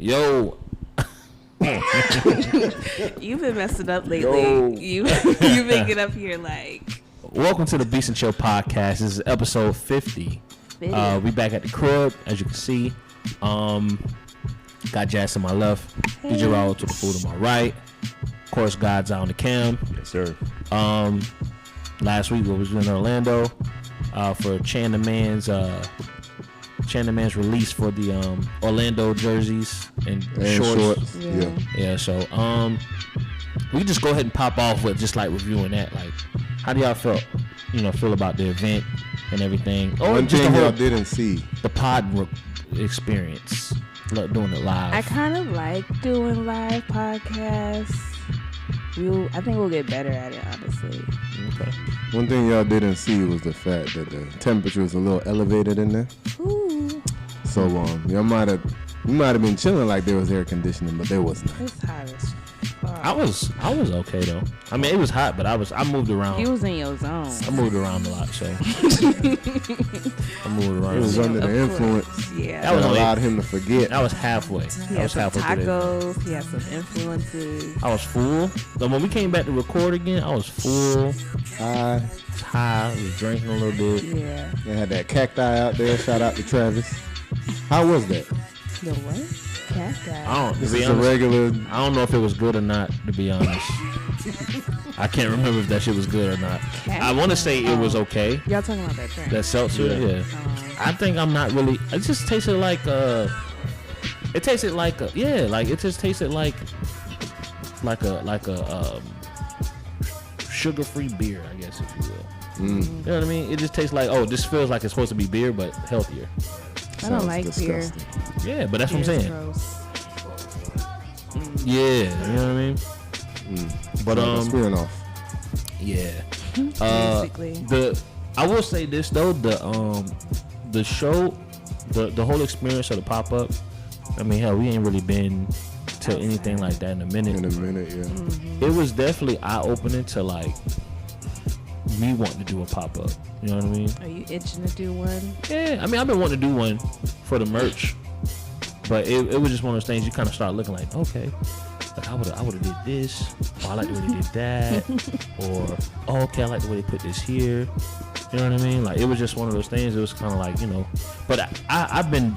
Yo. You've been messing up lately. You've been getting up here like. Welcome to the Beats and Chill podcast. This is episode 50. We back at the crib, as you can see. Got Jazz to my left, hey. DJ Raul to the food to my right. Of course, Gawd's out on the cam. Yes, sir. Last week we was in Orlando for Chan the Man's release for the Orlando jerseys and shorts. Yeah. So we just go ahead and pop off with just like reviewing that. Like, how do y'all feel about the event and everything? One thing y'all didn't see the pod experience, doing it live. I kind of like doing live podcasts. I think we'll get better at it, honestly. Okay. One thing y'all didn't see was the fact that the temperature was a little elevated in there. Ooh. So you might have been chilling like there was air conditioning, but there was not. It's hot as fuck. I was okay though. I mean, it was hot, but I moved around. You was in your zone. I moved around a lot, so I moved around. He was under the influence. Yeah. That allowed him to forget. That was halfway. He had some tacos. He had some influences. I was full. But when we came back to record again, I was full. High. I was drinking a little bit. Yeah. They had that cacti out there. Shout out to Travis. How was that? The what? Cacti. This is a regular. I don't know if it was good or not, to be honest. I can't remember if that shit was good or not. Cacti. I want to say it was okay. Y'all talking about that drink? That seltzer, yeah. I think I'm not really. It just tasted like a sugar-free beer, I guess, if you will. You know what I mean? It just tastes like, this feels like it's supposed to be beer, but healthier. I don't like disgusting. Beer. Yeah, but that's what I'm saying. Gross. Yeah, you know what I mean? But spearing off. Yeah. Basically. I will say this though, the show, the whole experience of the pop-up, I mean, hell, we ain't really been to anything like that in a minute. Yeah. Mm-hmm. It was definitely eye-opening to like me wanting to do a pop-up. You know what I mean? Are you itching to do one? Yeah, I mean, I've been wanting to do one for the merch, but it was just one of those things you kind of start looking like, okay, like I would have did this, or I like the way they did that, or okay, I like the way they put this here. You know what I mean? Like, it was just one of those things. It was kind of like, but I've been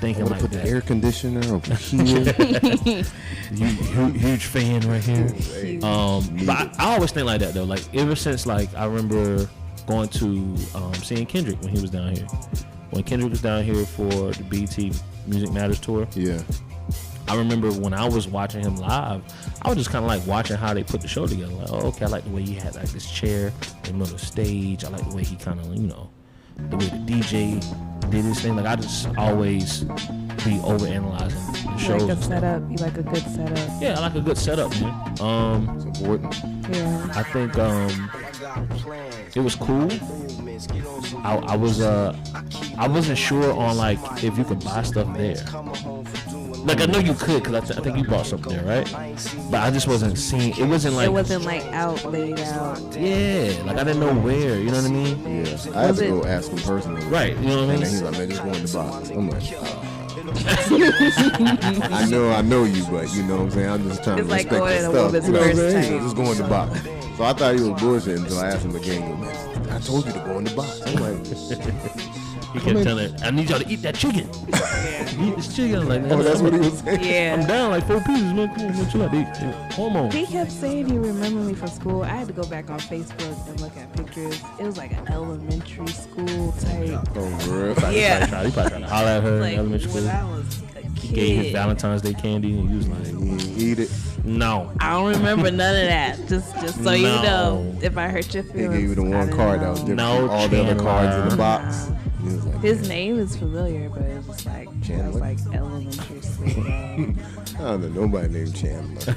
thinking like put that. The air conditioner over here. huge fan right here. But I always think like that though. Like, ever since like I remember going to seeing Kendrick when he was down here. When Kendrick was down here for the BT Music Matters tour. Yeah. I remember when I was watching him live, I was just kind of like watching how they put the show together. Like, okay, I like the way he had like this chair in the middle of the stage. I like the way he kind of, the way the DJ did his thing. Like, I just always be overanalyzing the shows. You like a setup? You like a good setup? Yeah, I like a good setup, man. It's important. Yeah. I think it was cool. I wasn't sure on like if you could buy stuff there. Like, I know you could, because I think you bought something there, right? But I just wasn't seeing. It wasn't like out, laid out. Yeah, like I didn't know where. You know what I mean? Yeah, I had to go ask him personally. Right, you know what I mean? And he's like, man, just go in the box. I'm like, I know you, but you know what I'm saying? I'm just trying to respect the stuff. You know what I'm saying? So just go in the box. So I thought he was bullshitting until I asked him again. Man, I told you to go in the box. I'm like, he kept telling, I need y'all to eat that chicken. Eat this chicken. I'm like, oh, that's what he was saying. Yeah. I'm down like 4 pieces, man. Come on, man, chill out, eat. Hormones. He kept saying he remembered me from school. I had to go back on Facebook and look at pictures. It was like an elementary school type. Oh, for real? Yeah. He probably tried to holler at her in elementary school. When I was a kid. He gave his Valentine's Day candy and he was like, eat it. No. I don't remember none of that. Just so you know, if I hurt your feelings. They gave you the one card that was different from all the other cards in the box. Like, his name is familiar, but it was like elementary school. I don't know nobody named Chandler.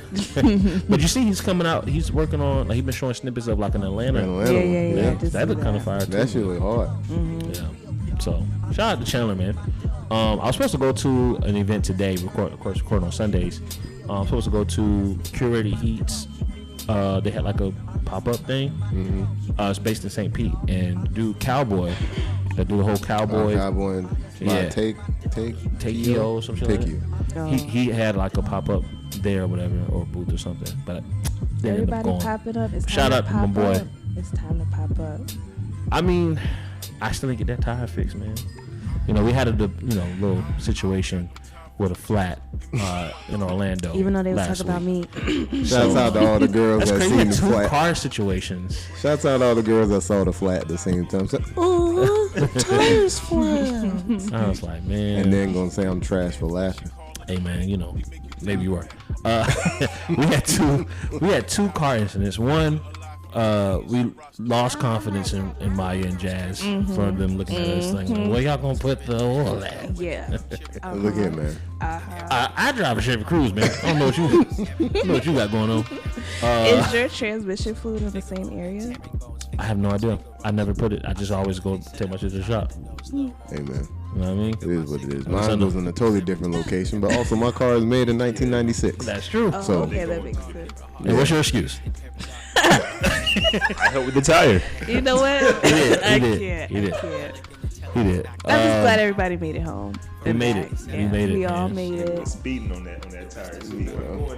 But you see, he's coming out. He's working on. Like, he's been showing snippets of like an Atlanta. Yeah. That looked kind of fire too. That shit look hard. Mm-hmm. Yeah. So shout out to Chandler, man. I was supposed to go to an event today. Record on Sundays. I'm supposed to go to Curated Heats. They had like a pop-up thing. Mm-hmm. It's based in St. Pete, and dude Cowboy, that do the whole cowboy. Cowboy. Yeah. Take Yo, some shit like that. Oh. He had like a pop up there or whatever, or a booth or something. But they ended up Everybody going. popping up. It's time Shout to out to my pop boy. up. It's time to pop up. I mean, I still didn't get that tire fixed, man. You know, we had a little situation with a flat in Orlando. Even though they was talking about me. Shouts out to all the girls That's that crazy. seen the Two flat. car situations. Shouts out to all the girls that saw the flat at the same time. So, the tire's flat. I was like, man. And then gonna say I'm trash for laughing. Hey, man, you know, maybe you were. We had two car incidents. One, we lost confidence in Maya and Jazz from them looking at us like, where y'all gonna put the oil at? Yeah. Look here, man. I drive a Chevy Cruise, man. I don't know what you got going on. Is your transmission fluid in the same area? I have no idea. I never put it. I just always go take my shit to the shop. Hey, man. You know what I mean? It is what it is. Mine was in a totally different location, but also my car is made in 1996. That's true. Oh, So- okay, that makes sense. And what's your excuse? I helped with the tire. You know what? He did. I He did. can't. He did. I can't. He did. I'm just glad everybody made it home. we and made back. it. We Yeah, made it, We all man. made it. Speeding on that tire.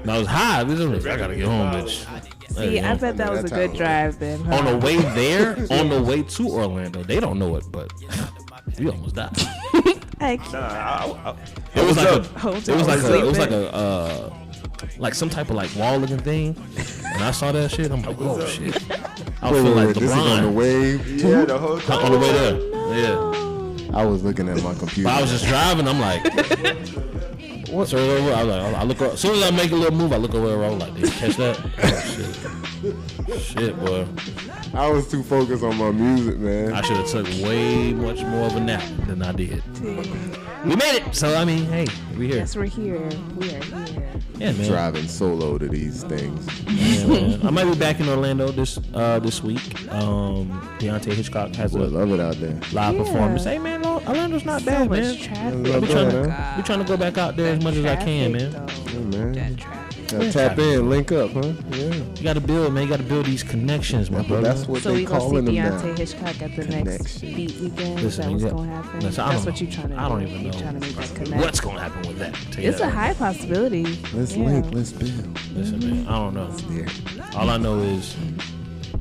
And I was high. I gotta get home, bitch. See, I bet that was a good drive then. Huh? On the way there, on the way to Orlando, they don't know it, but we almost died. I can't. It was like Hotel some type of like wall looking thing, and I saw that shit. I'm like, oh shit! I Wait, feel like this is on the LeBron way. Yeah, the whole time. on the way there. Yeah, I was looking at my computer. but I was just driving. I'm like, what's over? I was like, I look. As soon as I make a little move, I look over. I was like, did you catch that? Oh, shit, boy. I was too focused on my music, man. I should have took way much more of a nap than I did. We made it. So I mean, hey, we here. Yes, we're here. We are here. Yeah, man. Driving solo to these things. Yeah, man. I might be back in Orlando this week. Deontay Hitchcock has a Love it out there. live performance. Hey man, Orlando's not bad, So man. much traffic. Love We that, trying huh? to trying to go back out there as much as I can, man. Yeah, man. That traffic. Gotta tap in, link up, huh? Yeah. You got to build, man. You got to build these connections, my brother. That's what So they we gonna see calling them Deontay now. Hitchcock at the next Connection. beat weekend. Is Listen, that what's yeah. gonna happen? Listen, I That's don't what you know. trying to do. I don't even You know trying to make that connection. what's gonna happen with that. Tell you It's a that. high possibility. Let's Yeah. link, let's build. Listen, man. I don't know. Yeah. All I know is,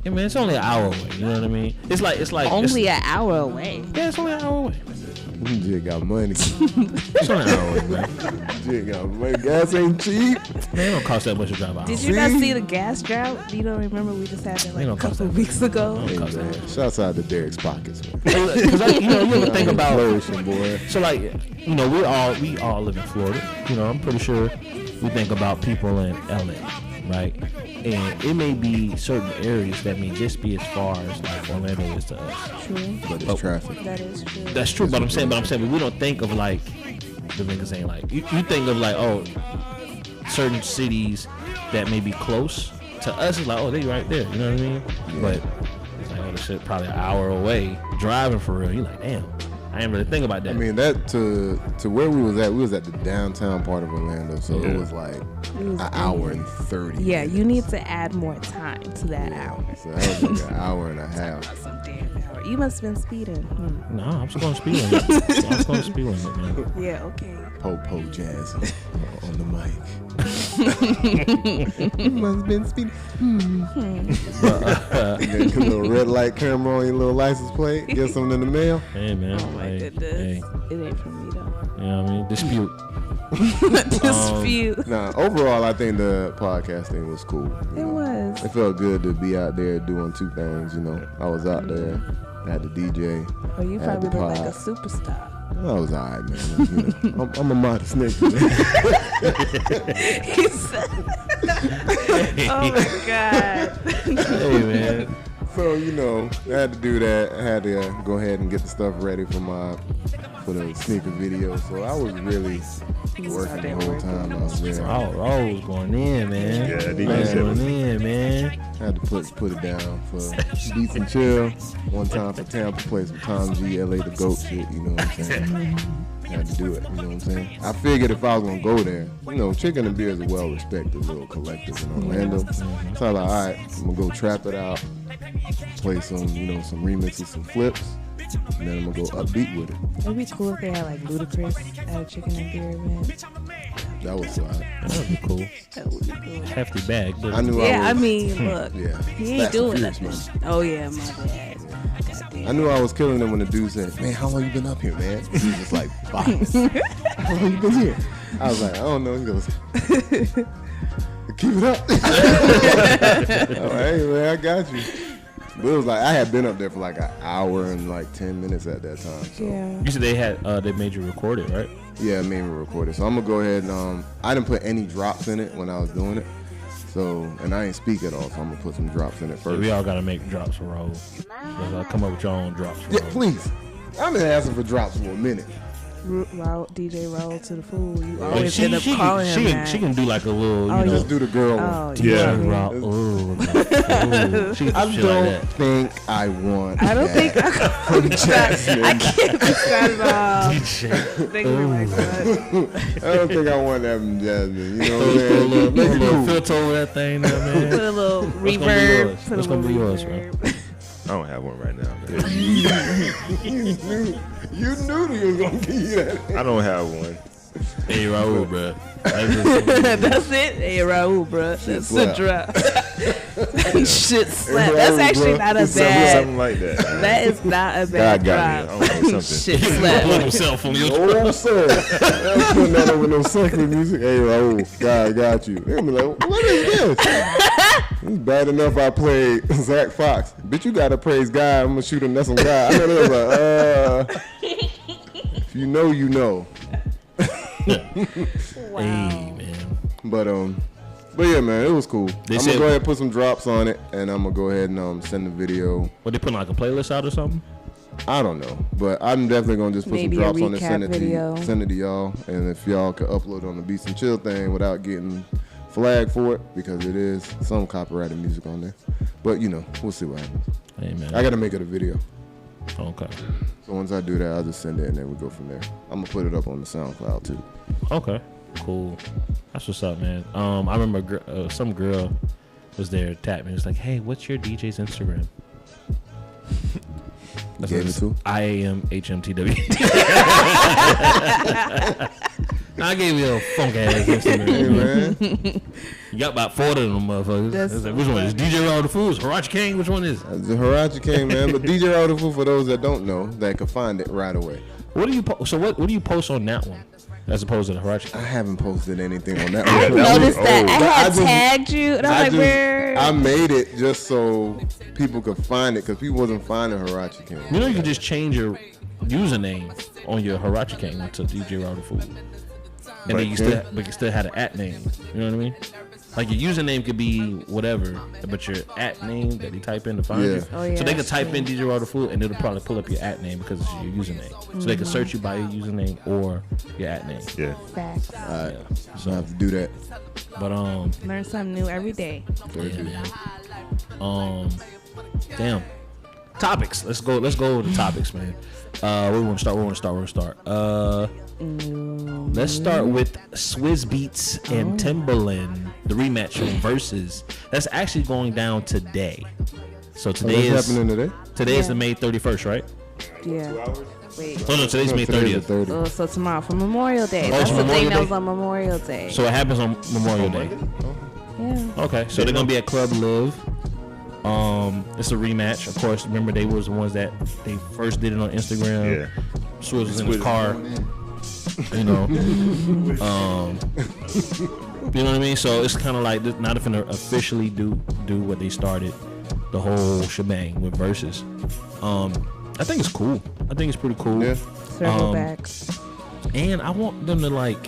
yeah, man. It's only an hour away. You know what I mean? It's like Only an hour away. yeah. It's only an hour away. Jig got money. It's only an hour away, man. Jig got money. Gas ain't cheap. Man, it don't cost that much to drive out. Did you not see the gas drought? You don't remember we just had that like a don't cost couple that weeks ago? Hey, man. Shouts out to Derek's pockets, man. Because you ever think about Flourishing, boy. so like we all live in Florida. You know, I'm pretty sure we think about people in LA, right? And it may be certain areas that may just be as far as like Orlando is to us. True. But it's traffic. That is true. That's true, but I'm saying we don't think of like the niggas saying like you think of like certain cities that may be close to us. It's like they right there. You know what I mean? Yeah. But it's like this shit probably an hour away driving for real. You're like, damn, I ain't really think about that. I mean, that to where we was at the downtown part of Orlando, so it was like an hour and 30. Yeah, you need to add more time to that hour. So that was like an hour and a half. Some damn hour. You must have been speeding. no, I'm just going to speed limit. I'm just going to speed limit, man. Yeah, okay. Po jazz on the mic. Must have been speeding. Get a little red light camera on your little license plate. Get something in the mail. Hey, man. Oh my Hey, goodness. It ain't from me though. you know what I mean? Dispute. Dispute. Nah, overall, I think the podcast thing was cool. you It know. was. It felt good to be out there doing two things. You know, I was out there, I had the DJ. Well, you Had probably the look like a pod. superstar. I was alright, man. You know, I'm a modest nigga. Man. He said, oh my God. Hey, man. So you know, I had to do that. I had to go ahead and get the stuff ready for the sneaker video. So I was really working the whole time I was there. Raul was going in, man. Yeah, Raul DJ was shit was- going in, man. I had to put it down for Beats and Chill. One time for Tampa, play some Tom G, LA the GOAT shit. You know what I'm saying? I had to do it. You know what I'm saying? I figured if I was gonna go there, you know, Chicken and Beer is a well-respected little collective in Orlando. So I was like, all right, I'm gonna go trap it out, play some, some remixes, some flips. and then I'm gonna go upbeat with it. It'd be cool if they had like Ludacris at a chicken and beer event. That was slide. That would be cool. That would be cool. Hefty bag, but I knew Yeah, I I was. mean, look, Yeah. he ain't Fast and doing Furious, nothing. Oh yeah, my bad. Goddamn. I knew I was killing them when the dude said, "Man, how long you been up here, man?" He was just like, 5. How long you been here? I was like, I don't know. He goes, keep it up. I'm like, hey man, I got you. But it was like I had been up there for like an hour and like 10 minutes at that time. So Yeah. you said they made you record it, right? yeah, it made me record it. So I'm gonna go ahead and I didn't put any drops in it when I was doing it. So and I ain't speak at all, so I'm gonna put some drops in it Yeah, first. we all gotta make drops for Raul. Let's come up with your own drops for Yeah, Raul. please. I've been asking for drops for a minute. DJ Raul to the fool. You But always end up calling him that. she can do like a little, Oh, you know. Just do the girl one. Oh, Yeah. Raul. Ooh. She can I do shit don't like that. think I want. I don't think from Jackson. I can't decide about thinking like that. I don't think I want that from Jasmine. You know what I'm Put a saying? little, Make it cool. filter over that thing there, Put man. a little What's gonna be reverb. yours? Put a What's gonna little be yours, reverb. I don't have one right now, man. You knew he was gonna give you that. I don't have one. Hey, Raul, bro. That's it. Hey Raul, bro. That's the slap. drop. Shit slap. Raul, That's actually bro. not a It's bad. Something like that. That is not a bad God got me. I drop. don't know, something. Shit Put slap. himself on your Oh, sir. I'm putting that over no secular music. Hey, Raul, God got you. They'll be like, what is this? It's bad enough I played Zach Fox. Bitch, you gotta praise God. I'm gonna shoot a nest on God. I know they was like, if you know, you know. Wow. Hey, man. But yeah, man, it was cool. They I'm said- gonna go ahead and put some drops on it, and I'm gonna go ahead and send the video. What, they putting like a playlist out or something? I don't know, but I'm definitely gonna just put Maybe some a drops on it, recap send it video. to y'all, and if y'all could upload on the Beats and Chill thing without getting flagged for it, because it is some copyrighted music on there. But you know, we'll see what happens. Hey, man. I gotta make it a video, Okay. so once I do that, I'll just send it, and then we go from there. I'm gonna put it up on the SoundCloud too. Okay. Cool. That's what's up, man. I remember some girl was there, tapped me. It's like, hey, what's your DJ's Instagram? You gave it to? I am HMTWN. I gave you a funk ass Instagram. Hey man, You got about 40 of them motherfuckers. That's It's like, so which one is DJ Raul the Fools? Harachi King? Which one is it? the Harachi King, man. But DJ Raul, for those that don't know, that can find it right away. What do you what do you post on that one as opposed to the Harachi I King? haven't posted anything on that I one. noticed that. I But had just- tagged you, and I was like, where? I made it just so people could find it, because people wasn't finding Harachi King. You know you can just change your username on your Harachi King to DJ Raul the Fool. And then you still had an at name. You know what I mean? Like your username could be whatever, but your at name that they type in to find Yeah. you. Oh, yeah, So they could that's type true. in DJ Raul the Fool and it'll probably pull up your at name because it's your username. So they can search you by your username or your at name. Yeah. Facts. Alright, So, so I have to do that. but Learn something new every day. yeah, man. Damn. Topics. Let's go with the topics, man. Where we want to start? Let's start with Swizz Beatz and Timbaland, the rematch of Versus. That's actually going down today. So today What's is happening today? the May 31st, right? Yeah. Wait. Oh no, today's May Today's 30th. the 30th. Oh, so tomorrow for Memorial Day. Oh, That's it's the Memorial thing that Day? was on Memorial Day. So it happens on Memorial Day. Yeah. Okay, so they're gonna be at Club Live. It's a rematch. Of course, remember they was the ones that they first did it on Instagram. Yeah. Swizz was in his car. You know. You know what I mean? So it's kind of like not if to officially do what they started, the whole shebang with Versus. I think it's cool. I think it's pretty cool. Yeah. Circle back. And I want them to like.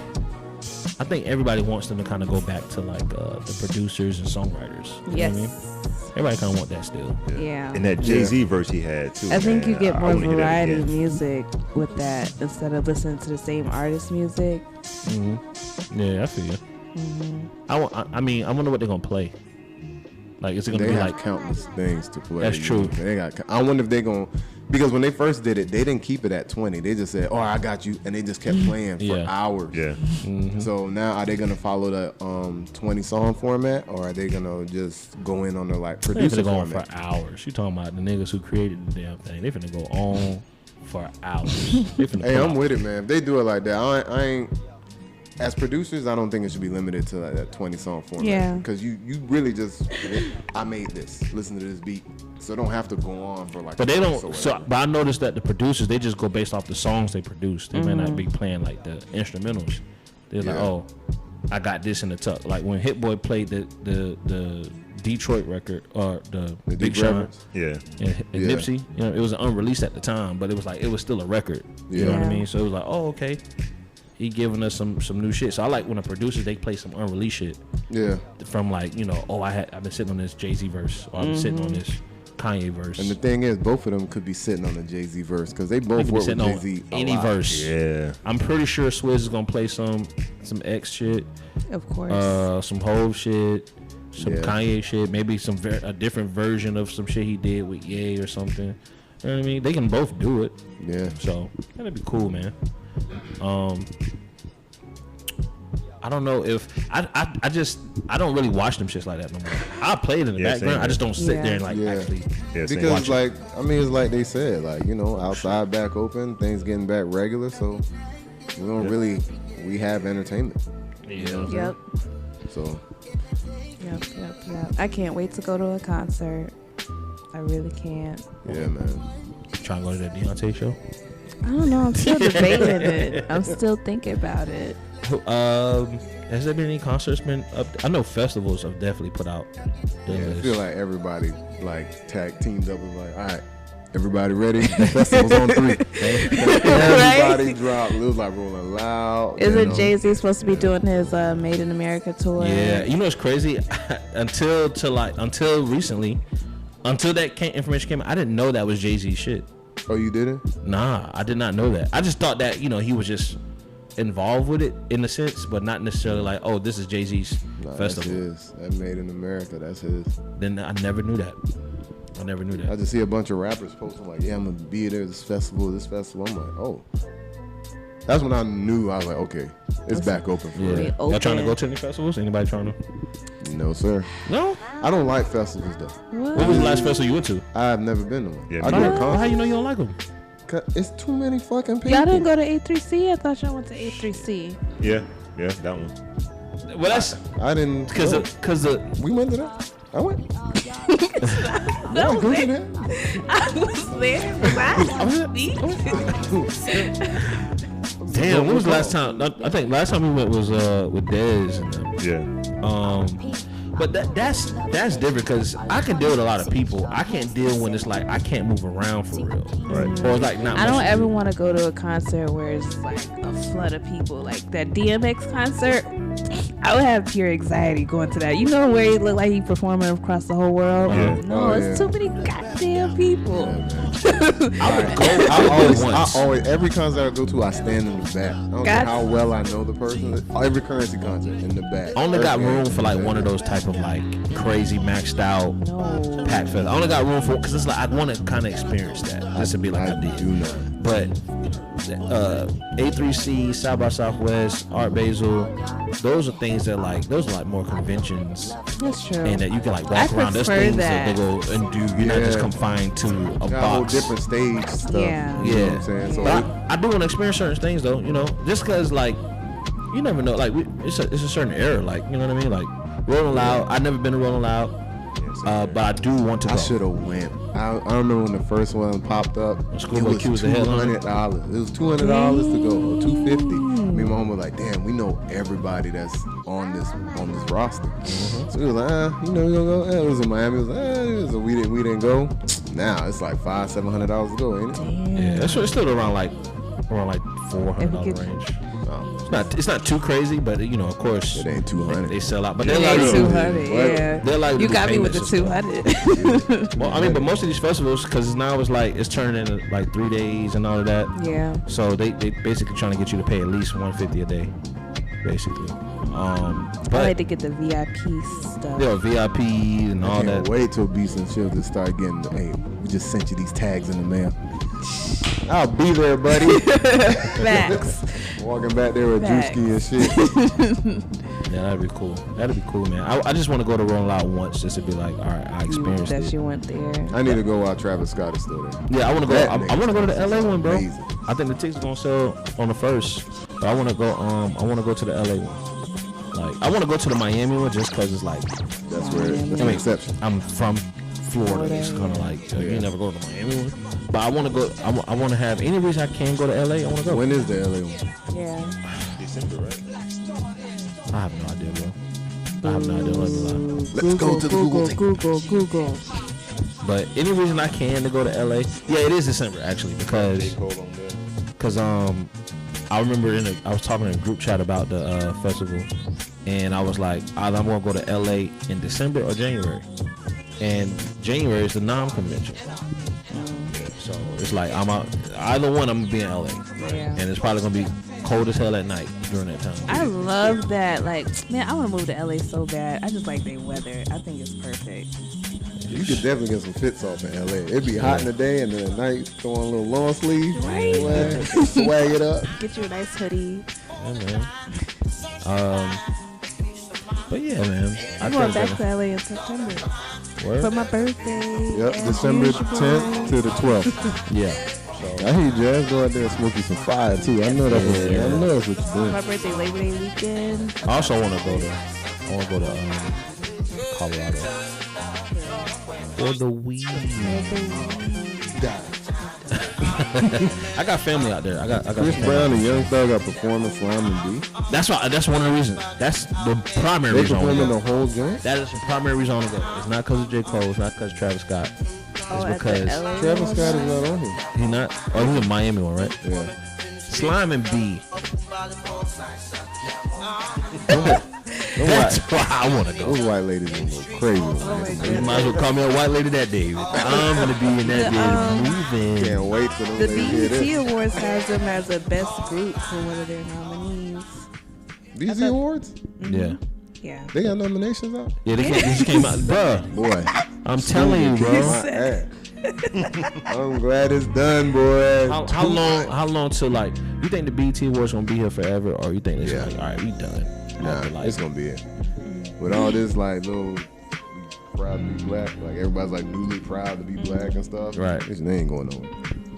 I think everybody wants them to kind of go back to like the producers and songwriters. You Yes. know what I mean? Everybody kind of want that still. Yeah. And that Jay-Z verse he had too. I think man. you get I more wanna hear that variety again. of music with that instead of listening to the same artist music. Yeah, I feel you. I wonder what they're gonna play. Like, is it gonna They be have like? countless things to play. That's true. They got. I wonder if they're gonna, because when they first did it, they didn't keep it at 20. They just said, "Oh, I got you," and they just kept playing for Yeah. hours. Yeah. So now, are they gonna follow the 20 song format, or are they gonna just go in on the like They producer finna go on format? for hours. You talking about the niggas who created the damn thing? They finna go on for hours. Hey, I'm with it, man. If they do it like that, I ain't. As producers, I don't think it should be limited to like that 20-song format. Yeah. Because you really just, I made this. Listen to this beat. So don't have to go on for like. But they don't. But I noticed that the producers, they just go based off the songs they produce. They may not be playing like the instrumentals. They're like, oh, I got this in the tuck. Like when Hit Boy played the Detroit record or the Big Sean, and Nipsey, you know, it was unreleased at the time, but it was like it was still a record. You know what I mean? So it was like, oh, okay. He giving us some new shit. So I like when the producers, they play some unreleased shit. Yeah. From like, you know, oh, I've been sitting on this Jay-Z verse, or I've been sitting on this Kanye verse. And the thing is, both of them could be sitting on the Jay-Z verse because they both work with Jay-Z any verse. Yeah. I'm pretty sure Swizz is gonna play some X shit. Of course. Some Hov shit. Some Kanye shit. Maybe a different version of some shit he did with Ye or something. You know what I mean? They can both do it. Yeah. So that'd be cool, man. I don't know if I don't really watch them shits like that no more. I play it in the background. I just don't sit there and like actually because like I mean it's like they said, like, you know, outside back open, things getting back regular, so we don't really have entertainment. Yep. So Yep. I can't wait to go to a concert. I really can't. Yeah, man. Trying to go to that Deontay show? I don't know. I'm still debating it. I'm still thinking about it. Has there been any concerts been up? I know festivals have definitely put out. I feel like everybody like tag teamed up and like, all right, everybody ready? The festival's on 3. Everybody dropped. It was like Rolling Loud. Isn't Jay-Z supposed to be doing his Made in America tour? Yeah, you know what's crazy? until recently, until that information came out, I didn't know that was Jay-Z's shit. Oh, you didn't? Nah, I did not know that. I just thought that, you know, he was just involved with it in a sense, but not necessarily like, oh, this is Jay-Z's festival. That's his. That Made in America, that's his. Then I never knew that. I just see a bunch of rappers posting like, yeah, I'm gonna be there this festival. I'm like, oh. That's when I knew. I was like, okay, it's back open for real. Y'all trying to go to any festivals? Anybody trying to? No, sir. No? I don't like festivals though. What was the last festival you went to? I've never been to one. Yeah, I go to concert. How you know you don't like them? It's too many fucking people. Y'all didn't go to A3C? I thought y'all went to A3C. Yeah, that one. Well, that's I didn't because we went to that. I went. I was there. Damn, when was the last time? I think last time we went was with Dez and them. Yeah. But that's different because I can deal with a lot of people. I can't deal when it's like I can't move around for real. Right. Or it's like not. I don't ever want to go to a concert where it's like a flood of people. Like that DMX concert, I would have pure anxiety going to that. You know where he looked like he performing across the whole world? Yeah. No, it's too many goddamn people. I always every concert I go to, I stand in the back. I don't care how well I know the person. Every Currency concert in the back. I only got room for like one of those type of like crazy maxed out pack fest. I only got room for because it's like I want to kind of experience that. Just to be like I did. But A3C, South by Southwest, Art Basel, those are things that like those are like more conventions. That's true. And that you can like walk around. There's things that they go and do. You're not just confined to a box. Different stage stuff. Yeah. You know what I'm saying? So but I do want to experience certain things though. You know, just because like you never know. Like it's a certain era. Like you know what I mean. Like Rolling Loud. I've never been to Rolling Loud. But I do want to go. I should have went. I remember when the first one popped up. Schoolboy Q was the headline. $200. It was $200 to go, or $250. Me and my mom was like, "Damn, we know everybody that's on this roster." So we was like, you know, we gonna go. It was in Miami. It was like, so we didn't go. Now it's like $500-$700 to go, ain't it? Yeah, that's it's still around like $400 range. It's not too crazy, but you know, of course, it ain't 200. They sell out, but they're like 200. Yeah, they're like you got me with the 200. Well, I mean, but most of these festivals, because now it's like it's turning into like 3 days and all of that. Yeah. So they basically trying to get you to pay at least $150 a day, basically. But I like to get the VIP stuff. Yeah, VIP and all that. I can't wait till beatsnchill to start getting. Hey, we just sent you these tags in the mail. I'll be there, buddy. Facts. Walking back there with Drewski and shit. Yeah, that'd be cool. That'd be cool, man. I just want to go to Rolling Loud once, just to be like, all right, I experienced That it. you went there. I need to go while Travis Scott is still there. Yeah, I want to go. That I want to go to the LA one, bro. amazing. I think the tickets gonna sell on the first, but I want to go. I want to go to the LA one. Like, I want to go to the Miami one just because it's like, That's where that's an exception. I'm from Florida. It's kind of like you never go to the Miami one. But I want to go. I want to have any reason I can go to LA. I want to go. When is the LA one? Yeah. December, right? I have no idea, bro. I have no idea. Let me lie. Let's go to the Google. But any reason I can to go to LA? Yeah, it is December actually because Hold on there. I remember I was talking in a group chat about the festival, and I was like, either I'm gonna go to LA in December or January, and January is the non-convention. So it's like I'm out. Either one, I'm gonna be in LA, Yeah. and it's probably gonna be cold as hell at night during that time. I love that. Like, man, I want to move to LA so bad. I just like their weather. I think it's perfect. You could definitely get some fits off in LA. It'd be hot in the day, and then at night throw on a little long sleeve, Right. swag it up. Get you a nice hoodie. Yeah, man. But yeah, man. I'm going back to LA in September for my birthday. Yep, as December usual. 10th to the 12th. Yeah. I hear Jazz go out there and smoke you some fire too. I know that's what you're doing. My birthday, Labor Day weekend. I also want to go to Colorado for the weed. I got family out there. I got Chris family. Brown and Young Thug are performing Slime and B. That's why. That's one of the reasons. That's the primary They reason. I wanna performing go. the whole joint. That is the primary reason I want to go. It's not because of J. Cole. It's not because of Travis Scott. Oh, It's at the because LA Travis one? Scott is not on here. he not. Oh, he's in Miami one, right? Yeah. Slime and B. That's That's why I want to go. Those white ladies gonna go crazy. You might as well call me a white lady that day. I'm gonna be in that day moving. Can't wait till The those ladies hear BET this. Awards has them as a best group for one of their nominees. BET Awards? Yeah. Yeah. They got nominations out? Yeah, they just came out, bruh. Boy. I'm telling you, bro. My ass. I'm glad it's done, boy. How long till like you think the BET Awards gonna be here forever, or you think it's Yeah. like, all right, we done? Nah, After, like, it's gonna be it. With all this, like, little proud to be black, like, everybody's, like, newly proud to be black and stuff. Right. This they ain't going nowhere.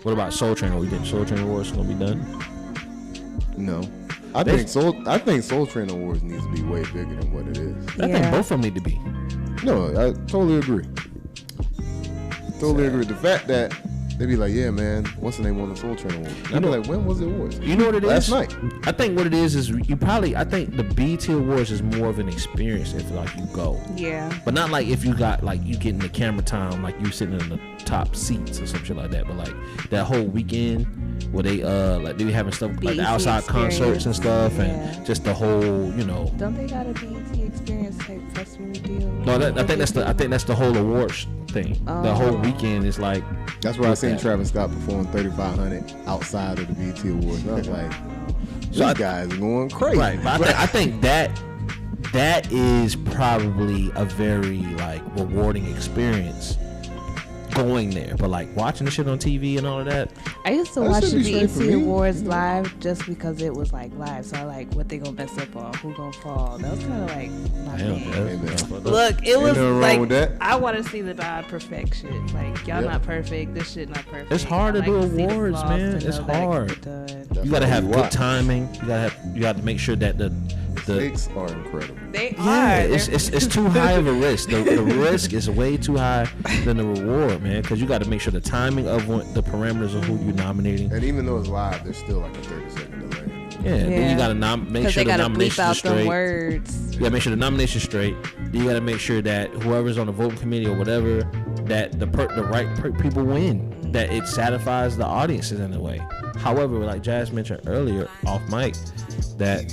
what about Soul Train? You think Soul Train Awards gonna be done? No. I think Soul Train Awards needs to be way bigger than what it is. I think Yeah. both of them need to be. No, I totally agree. Totally agree. The fact that they be like, yeah, man, what's the name on the Soul Train Awards? And I'd be like, when was the awards? You know what it is? Last night. I think what it is I think the BET Awards is more of an experience if like you go. Yeah. But not like if you got like you getting the camera time, like you sitting in the top seats or some shit like that. But like that whole weekend where they be having stuff like the BET outside concerts and stuff, Yeah. and just the whole Don't they got a BET experience type festival deal? No, I think that's the whole awards thing. The whole weekend is like That's where I seen that. Travis Scott perform 3,500 outside of the BET Awards. And I was like, So these guys are going crazy. right. But I think that is probably a very like rewarding experience going there. But like watching the shit on TV and all of that. I used to That watch should the be straight for BET me, Awards you know. live just because it was like live. So I like what they gonna mess up on, who gonna fall. That was kind of like my thing. Amen. Look, it Ain't was nothing wrong like with that. I want to see the non-perfection. Like y'all Yep. not perfect. This shit not perfect. It's hard I to do like see the awards, flaws man. to It's know that it can hard. be done. That's You gotta why have we good watch. timing. You got to make sure that the Stakes are incredible. They yeah, are. it's too high of a risk. The risk is way too high than the reward, man. Because you got to make sure the timing of the parameters of who you're nominating. And even though it's live, there's still like a 30-second delay. Yeah, then you got to make Because sure they the gotta nominations bleep are out the straight. words. You got to make sure the nomination's straight. Then you got to make sure that whoever's on the voting committee or whatever, that the right people win. That it satisfies the audiences in a way. However, like Jazz mentioned earlier off mic, that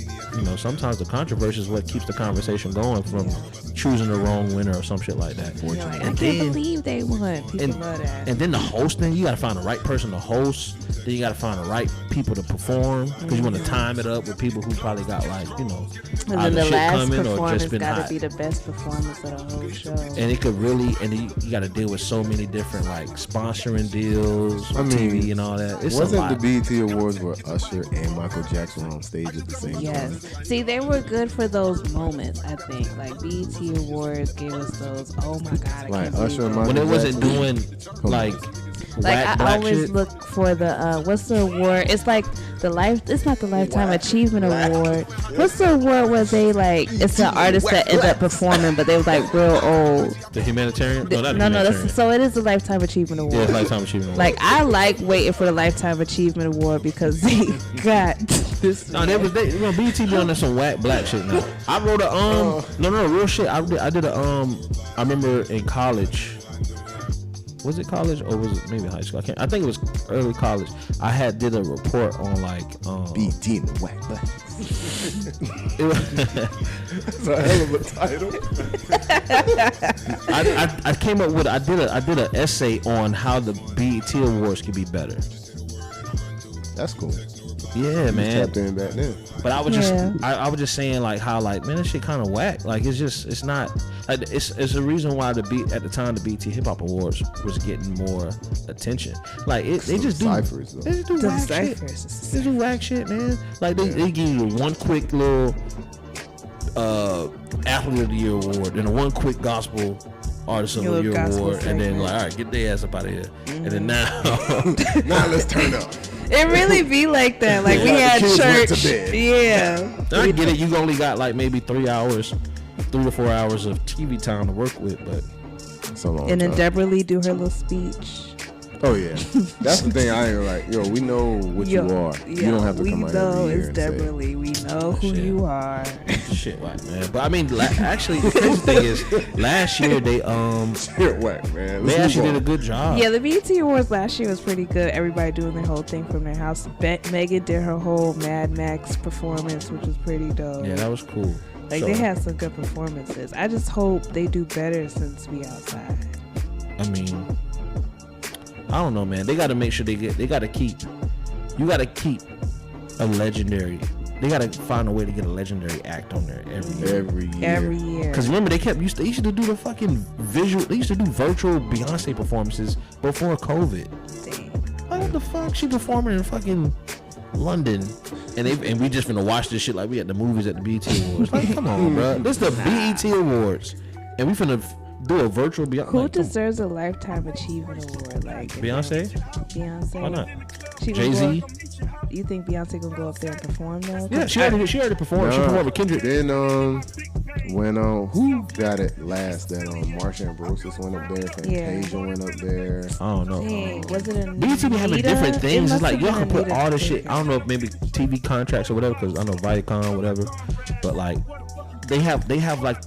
sometimes the controversy is what keeps the conversation going from choosing the wrong winner or some shit like that. You're like, I And can't then- believe they won. People love that. And then the hosting, you got to find the right person to host. Then you got to find the right people to perform because you want to time it up with people who probably got like And then either the shit last coming or performance just been got hot. to be the best performance of the whole show. And it could really, and you got to deal with so many different like sponsoring deals on TV and all that. It's a Wasn't lot. the BET Awards where Usher and Michael Jackson were on stage at the same time. Yes. See, they were good for those moments, I think. Like, BET Awards gave us those, oh my God, I Like can't Usher and believe Michael When they wasn't Jackson. doing like I black always shit. look for the what's the award? It's like it's not the Lifetime Achievement Award. What's the award where they like it's the artist that ends up performing, but they was like real old. The humanitarian? No, not No, humanitarian. that's so it is the Lifetime Achievement Award. Yeah, it's Lifetime Achievement Award. Like I like waiting for the Lifetime Achievement Award because they got this. No, BET be on some whack black shit now. I wrote a no, real shit. I did a I remember in college. Was it college or was it maybe high school? I think it was early college. I did a report on like BET and the Whack Black. it was, That's a hell of a title. I came up with I did an essay on how the BET Awards could be better. That's cool. Yeah, man. Tapped in back then. But I was just I was just saying like how like man this shit kind of whack. Like it's not like it's a reason why at the time the BET Hip Hop Awards was getting more attention. Like they just do ciphers, though. they just do whack shit. They do whack shit, man. Like they give you one quick little Athlete of the Year award and a one quick Gospel Artist of the Year award, and then like all right, get their ass up out of here. And then now Now let's turn up. It really be like that. Like we Like the had kids went to church. bed. Yeah. I get it. You only got like maybe 3 to 4 hours of TV time to work with, but So long. And then time. Deborah Lee do her little speech. Oh yeah, that's the thing. I ain't like, yo, we know what you are. You don't have to come out every year it's and Deborah say. Lee. We know who Shit. you are. shit whack, man. But I mean, actually, the crazy thing is, last year they Shit whack, man. they Let's actually move did a good job. Yeah, the BET Awards last year was pretty good. Everybody doing their whole thing from their house. Megan did her whole Mad Max performance, which was pretty dope. Yeah, that was cool. Like they had some good performances. I just hope they do better since we outside. I mean, I don't know, man. They got to make sure you got to keep a legendary. They got to find a way to get a legendary act on there every year. every year. Because remember, they used to do the fucking visual. They used to do virtual Beyonce performances before COVID. Dang. Like, what the fuck? She performing in fucking London, and we just finna watch this shit like we at the movies at the BET Awards. Like, come on, bro. This is the BET Awards, and we finna do a virtual Beyonce. Who like, deserves a Lifetime Achievement Award? Like Beyonce? Beyonce. Why not? She gonna Jay-Z? go- You think Beyonce gonna go up there and perform though? Yeah, she already performed. She performed with Kendrick. Then when who got it last? That Marsha Ambrosius went up there. Fantasia went up there. I don't know. Dang, was it Anita? BET be having different It things. It's must like have y'all can been put Anita all the shit. Baker. I don't know if maybe TV contracts or whatever, because I know Viacom, whatever. But like they have like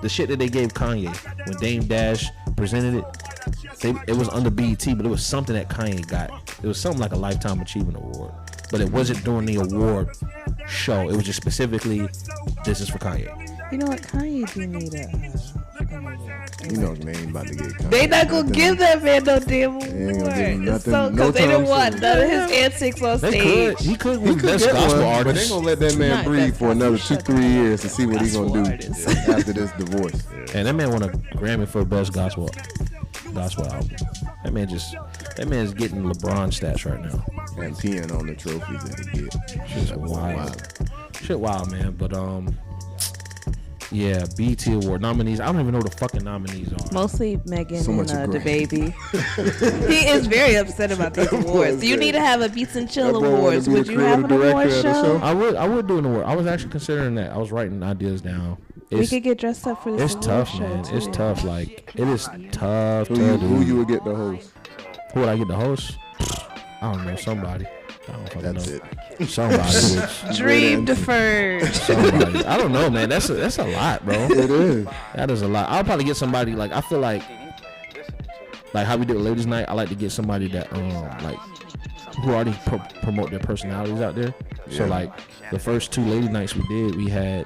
the shit that they gave Kanye when Dame Dash presented it. It was under BET, but it was something that Kanye got. It was something like a Lifetime Achievement Award, but it wasn't during the award show. It was just specifically, this is for Kanye. You know what? Kanye do need an award. You know, they ain't about to get. Kanye They not gonna nothing. give that man no damn They ain't gonna give him award. It's nothing, so no because they don't time want soon. none of his antics on They stage. could. He could He win could best get gospel one, but they artist. gonna let that man Not breathe best for another gospel, 2-3 years to see what he's gonna do Gospel after this divorce. And that man won a Grammy for best gospel album. That man's getting LeBron stats right now. And peeing on the trophies that he get. Shit's wild. Shit wild, man. But yeah, BET Award nominees. I don't even know who the fucking nominees are. Mostly Megan So much and the agreement. baby. He is very upset about these awards. You need to have a Beats and Chill That boy wanna Awards. be the Would you have an creative award director of the show? show? I would do an award. I was actually considering that. I was writing ideas down. We could get dressed up for this It's award tough, show man. too. It's tough. Like it is tough. Who you would get the host? Who would I get the host? I don't know. Somebody. I don't fucking That's know. it. Somebody. Bitch. Dream deferred. Somebody. I don't know, man. That's a lot, bro. It is. That is a lot. I'll probably get somebody like I feel like how we did ladies' night. I like to get somebody that like who already promote their personalities out there. So Yeah. like the first 2 lady nights we did, we had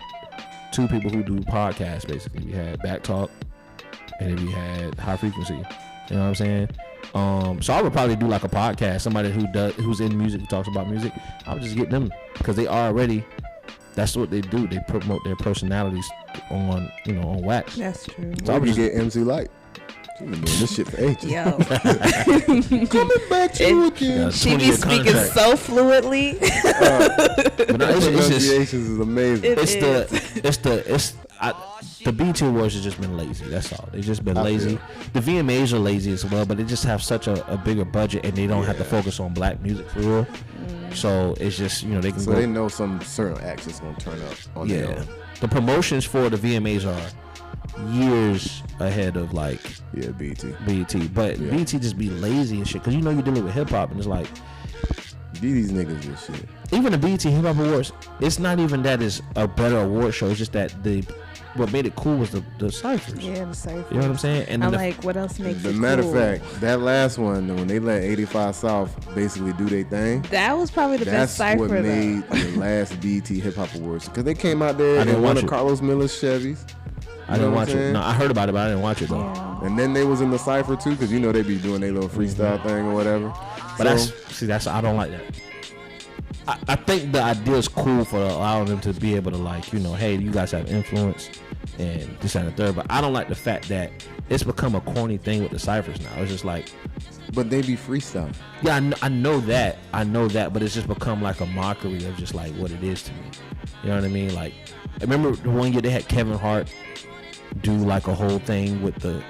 2 people who do podcasts. Basically, we had Back Talk, and then we had High Frequency. You know what I'm saying? So I would probably do like a podcast. Somebody who's in music, who talks about music. I would just get them because they already. That's what they do. They promote their personalities on wax. That's true. So I Or would you just get MC Light. You've been doing this shit for ages. Yo, Coming back to you again. she be 20-year speaking contract. so fluently. But no, it's just Pronunciations is amazing. the BET Awards has just been lazy. That's all. They've just been lazy. The VMAs are lazy as well, but they just have such a bigger budget and they don't have to focus on black music for real. So it's just they can. So go. they know some certain acts is gonna turn up on their own. The promotions for the VMAs are years ahead of like BET. But BET just be lazy and shit because you're dealing with hip hop and it's like These niggas this shit. even the BET Hip Hop Awards. It's not even that it's a better award show. It's just that what made it cool was the ciphers. Yeah, the ciphers. You know what I'm saying? And I'm then like, what else makes The it matter cool? of fact, that last one, when they let 85 South basically do their thing, That was probably the best that's cipher what though. made the last BET Hip Hop Awards. Because they came out there I and didn't one watch of it. Carlos Miller's Chevys. I didn't watch it. saying? No, I heard about it, but I didn't watch it though. Yeah. And then they was in the cypher too, because they be doing their little freestyle thing or whatever. But I don't like that. I think the idea is cool for allowing them to be able to hey, you guys have influence and this and the third. But I don't like the fact that it's become a corny thing with the ciphers now. It's just like, But they be freestyle. yeah, I know that, but it's just become like a mockery of just like what it is to me. You know what I mean? Like, I remember the one year they had Kevin Hart do like a whole thing with the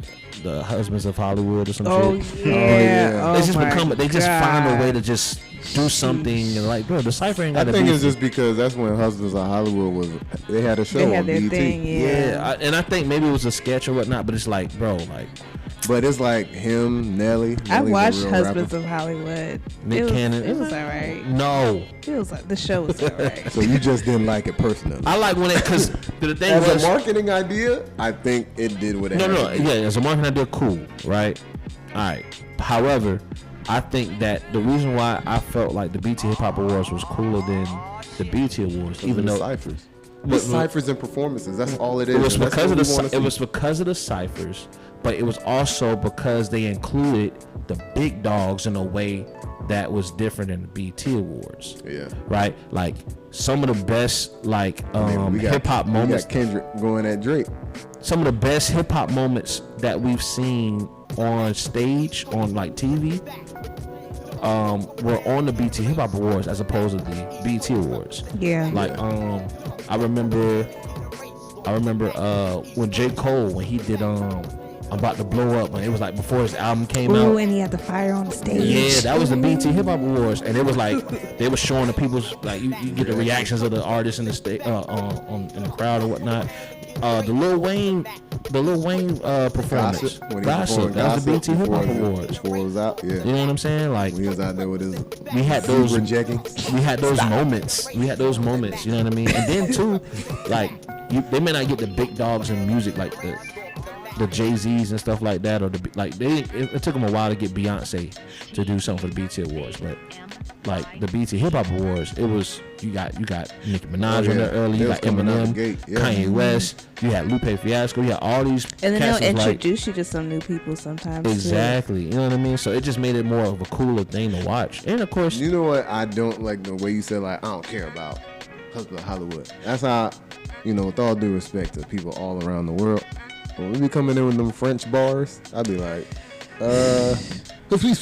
Husbands of Hollywood or some shit. Yeah. It's just my become. They just God. find a way to just do something and like, bro, the cipher ain't I got to think be. it's just because that's when Husbands of Hollywood they had a show They had on their BET. thing, and I think maybe it was a sketch or whatnot, but it's like, bro, like But it's like him, Nelly. I Nelly's a watched real Husbands rapper. of Hollywood. Nick Cannon. It was alright. No, It was the show was alright. So you just didn't like it personally. I like when it because the thing As was a marketing idea, I think it did what it had to do. yeah, as a marketing idea, cool, right? All right. However, I think that the reason why I felt like the BET Hip Hop Awards was cooler than the BET Awards, even though ciphers. But- Ciphers and performances. That's all it is. it was and that's because what of we wanna it was see. because of the ciphers, but it was also because they included the big dogs in a way that was different than the BET Awards. Yeah. Right? Like some of the best We got- hip hop we moments. got Kendrick going at Drake. Some of the best hip hop moments that we've seen on stage on like TV were on the BET Hip Hop Awards as opposed to the BET Awards. Yeah. Like I remember when J. Cole when he did I'm About to Blow Up, and it was like before his album came Ooh, out. and he had the fire on the stage. Yeah, that was the BET Hip Hop Awards, and it was like they were showing the people's like you get the reactions of the artists in the in the crowd or whatnot. The Lil Wayne performance, Gossip. When he Gossip, performed that was the BET Gossip Hip Hop before Awards. Before it was out, yeah. You know what I'm saying? Like When he was out there with his we had those Uber jacking. we had those moments. We had those moments. You know what I mean? And then too, like they may not get the big dogs in music like the Jay-Z's and stuff like that, or it took them a while to get Beyonce to do something for the BET Awards, but like the BET Hip Hop Awards, it was you got Nicki Minaj on there early, They you was got coming out the Eminem, gate, yeah. Kanye West, you had Lupe Fiasco, you had all these And then cats they'll was like- introduce you to some new people sometimes. too. exactly, you know what I mean? So it just made it more of a cooler thing to watch, and of course, You know what? I don't like the way you said like I don't care about Husband of Hollywood. That's how, with all due respect to people all around the world, when we be coming in with them French bars, I'd be like, sweet,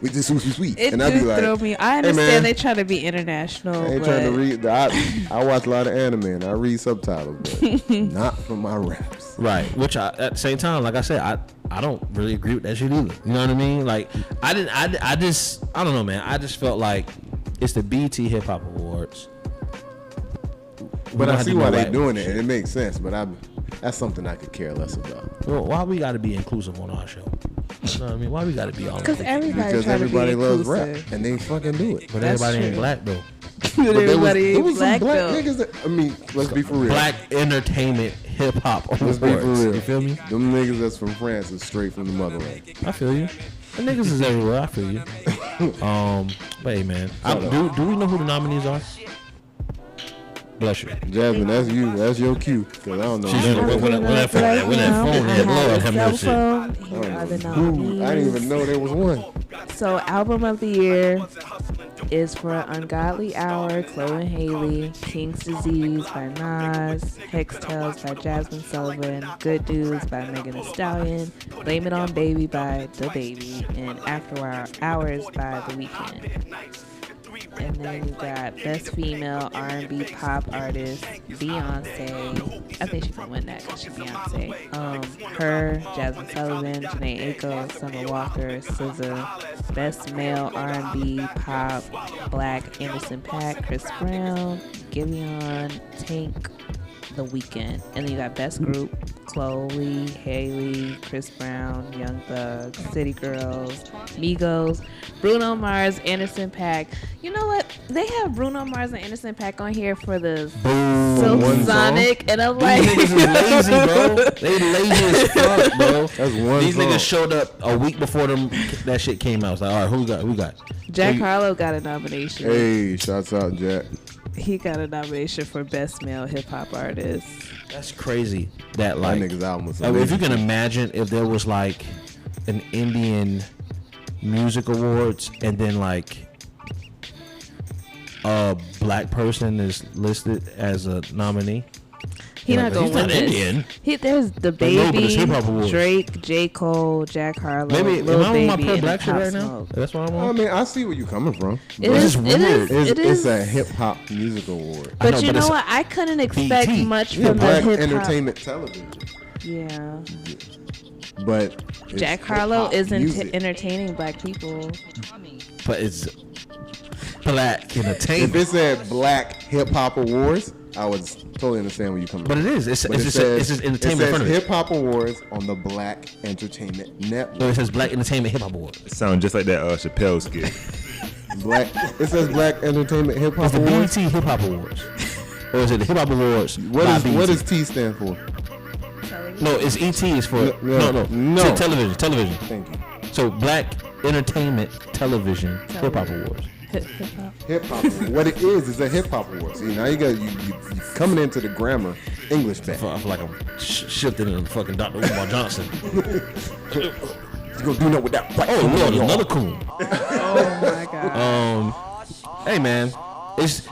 we just sweet. It And I'd be do like, throw me. I man. understand they try to be international. I ain't but trying to read. I watch a lot of anime and I read subtitles, but not for my raps. right? Which at the same time, like I said, I don't really agree with that shit either. You know what I mean? Like I don't know, man. I just felt like it's the BET Hip Hop Awards. We But don't I have see to why know they that doing it, shit. and it makes sense. But that's something I could care less about. Well, why we got to be inclusive on our show? You know what I mean? Why we got to be all because inclusive? Because try everybody to be loves inclusive. rap, and they fucking do it. But That's everybody ain't true. black though. But But everybody there was black some black though. niggas that, I mean, let's be for real. Black entertainment hip hop Let's be for awards. real. You feel me? Them niggas that's from France is straight from the motherland. I feel you. The niggas is everywhere. I feel you. But hey, man, do we know who the nominees are? Bless you. Jasmine, that's you. That's your cue. Because I don't know. She's none of where that. that phone at? Lord have mercy. Cell phone. Here are the Ooh, I didn't even nominees. know there was one. So, album of the year, is for an Ungodly Hour, Chloe and Haley. King's Disease by Nas. Hex Tales by Jasmine Sullivan. Good Dudes by Megan Thee Stallion. Blame It On Baby by The Baby. And After Hours by The Weeknd. And then you got Best Female R&B Pop Artist, Beyonce. I think she can win that because she's Beyonce. Her, Jasmine Sullivan, Janae Aiko, Summer Walker, SZA. Best Male R&B Pop Black, Anderson .Paak, Chris Brown, Giveon, Tank, The Weeknd. And then you got Best Group, Chloe, Haley, Chris Brown, Young Thug, City Girls, Migos, Bruno Mars, Anderson .Paak. You know what? They have Bruno Mars and Anderson .Paak on here for the Silk Sonic, and I'm like, these niggas is lazy, bro. They lazy as fuck, bro. That's one These song. niggas showed up a week before that shit came out. It's like, all right, who we got? Jack Harlow got a nomination. Hey, shouts out Jack. He got a nomination for Best Male Hip Hop Artist. That's crazy. That That like, nigga's album was I mean, if you amazing. can imagine if there was like an Indian music awards and then like a black person is listed as a nominee. He not gonna He's win not this. Indian. There's the no, but it's Baby, hip-hop awards. Drake, J. Cole, Jack Harlow, Maybe Lil am I on Baby, my and pro-black shit Pop right now? Smoke. That's what I'm I on. mean, I see where you're coming from. It This is, is it weird. is, it It's is. a hip hop music award. But know, you but know it's what? I couldn't expect BET. much Yeah, from the Black hip hop. Entertainment Television. Yeah, But it's Jack Harlow hip-hop isn't music. entertaining black people. But it's black If entertainment. it said Black Hip Hop Awards, I would totally understand where you're coming But from. it is. It's But just entertainment in It front says of it. Hip Hop Awards on the Black Entertainment Network. No, it says Black Entertainment Hip Hop Award. It sounds just like that Chappelle skit. Black. It says Black Entertainment Hip Hop It's the Awards. BET Hip Hop Awards. Or is it the Hip Hop Awards? What by is BET? what does T stand for? No, it's ET is for No. no. Television. Thank you. So Black Entertainment Television Hip Hop Awards. Hip hop. Hip hop. What it is a hip hop award. See, now you coming into the grammar English I band. feel like I'm shifting into fucking Dr. Umar Johnson. You gonna do nothing with that? Oh Lord, another coon. Oh my god. Hey man, it's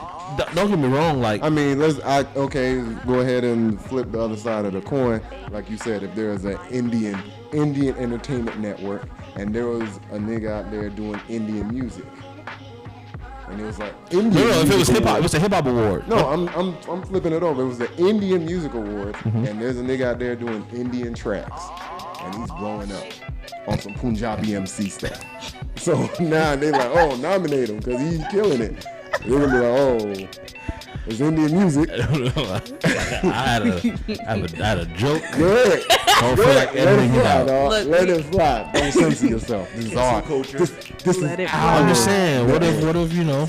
don't get me wrong. Like I mean, go ahead and flip the other side of the coin. Like you said, if there is an Indian entertainment network and there was a nigga out there doing Indian music, and it was like Indian no, if it was Music hip hop, it Award. was a hip hop award. No, I'm flipping it over. It was the Indian Music Awards, and there's a nigga out there doing Indian tracks, and he's blowing up on some Punjabi MC stuff. So now they like, oh, nominate him because he's killing it. They're gonna be like, oh, it's Indian music. I had a joke. Good. Don't Good. feel like Let editing it it fly, out. dog. Look, Let it fly. Don't censor yourself. This is art. This Let is it our- I'm just saying. What if you know?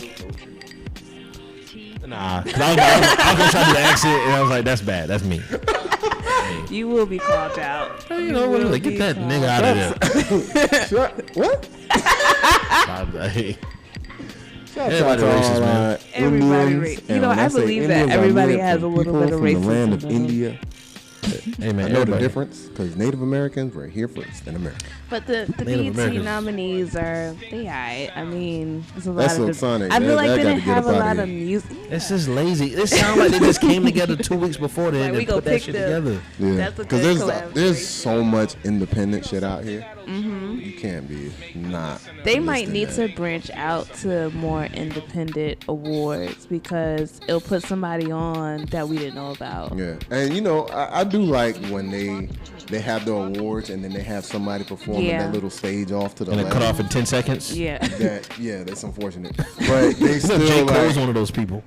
Nah, 'cause I was gonna try to do the accent, and I was like, that's bad. That's me. You will be called out. You know what? Like, get that nigga out of What? there. Everybody racist, man. Everybody racist. You know, I believe that everybody has a little bit of from the land of racism in them. India. Hey man, I know the everybody. difference because Native Americans were here first in America. But the Native BET Americans. nominees are they aight. I mean, there's a lot That's of. Silk Sonic. I feel That like they gotta didn't get have up a outta lot here. of music. It's just lazy. It sounds like they just came together 2 weeks before then Like, we and gonna put that pick shit the- together. Yeah, That's a because good there's collaboration. so much independent shit out here. You can't be not. They might listing need that. to branch out to more independent awards because it'll put somebody on that we didn't know about. Yeah, and you know, I do like when they have the awards and then they have somebody performing Yeah. that little stage off to the And it left. cut off in 10 seconds. Yeah. That's unfortunate. But they You know, still J. Cole's like, one of those people.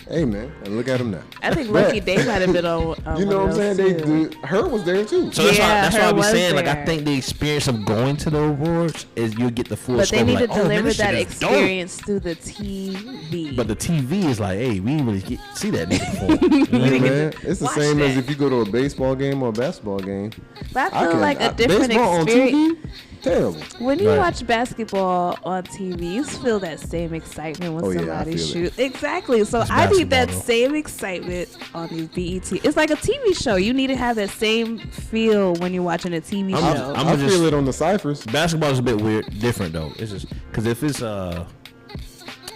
hey man, and look at him now. I think But- Lucky Day might have been on. You know what I'm saying? They do. Her was there too. So that's Yeah, why I her be was saying, like, I there. think the experience of going to the awards is you get the full But they scope. need Like, to oh, man, deliver this shit that is dope. experience through the TV. But the TV is like, hey, we didn't really see that nigga perform. You know what I Yeah, mean? man, it's the Watch same as that. if you go to a baseball game or a basketball game. But I feel like a different baseball experience. on TV, terrible. When you Right. watch basketball on TV, you feel that same excitement when Oh, yeah, I somebody feel it. shoots. Exactly. So It's I need that basketball, though. same excitement on these BET. It's like a TV show. You need to have that same feel when you're watching a TV I'm- show. I'm I just- feel it on the ciphers. Basketball is a bit weird, different though. It's just because if it's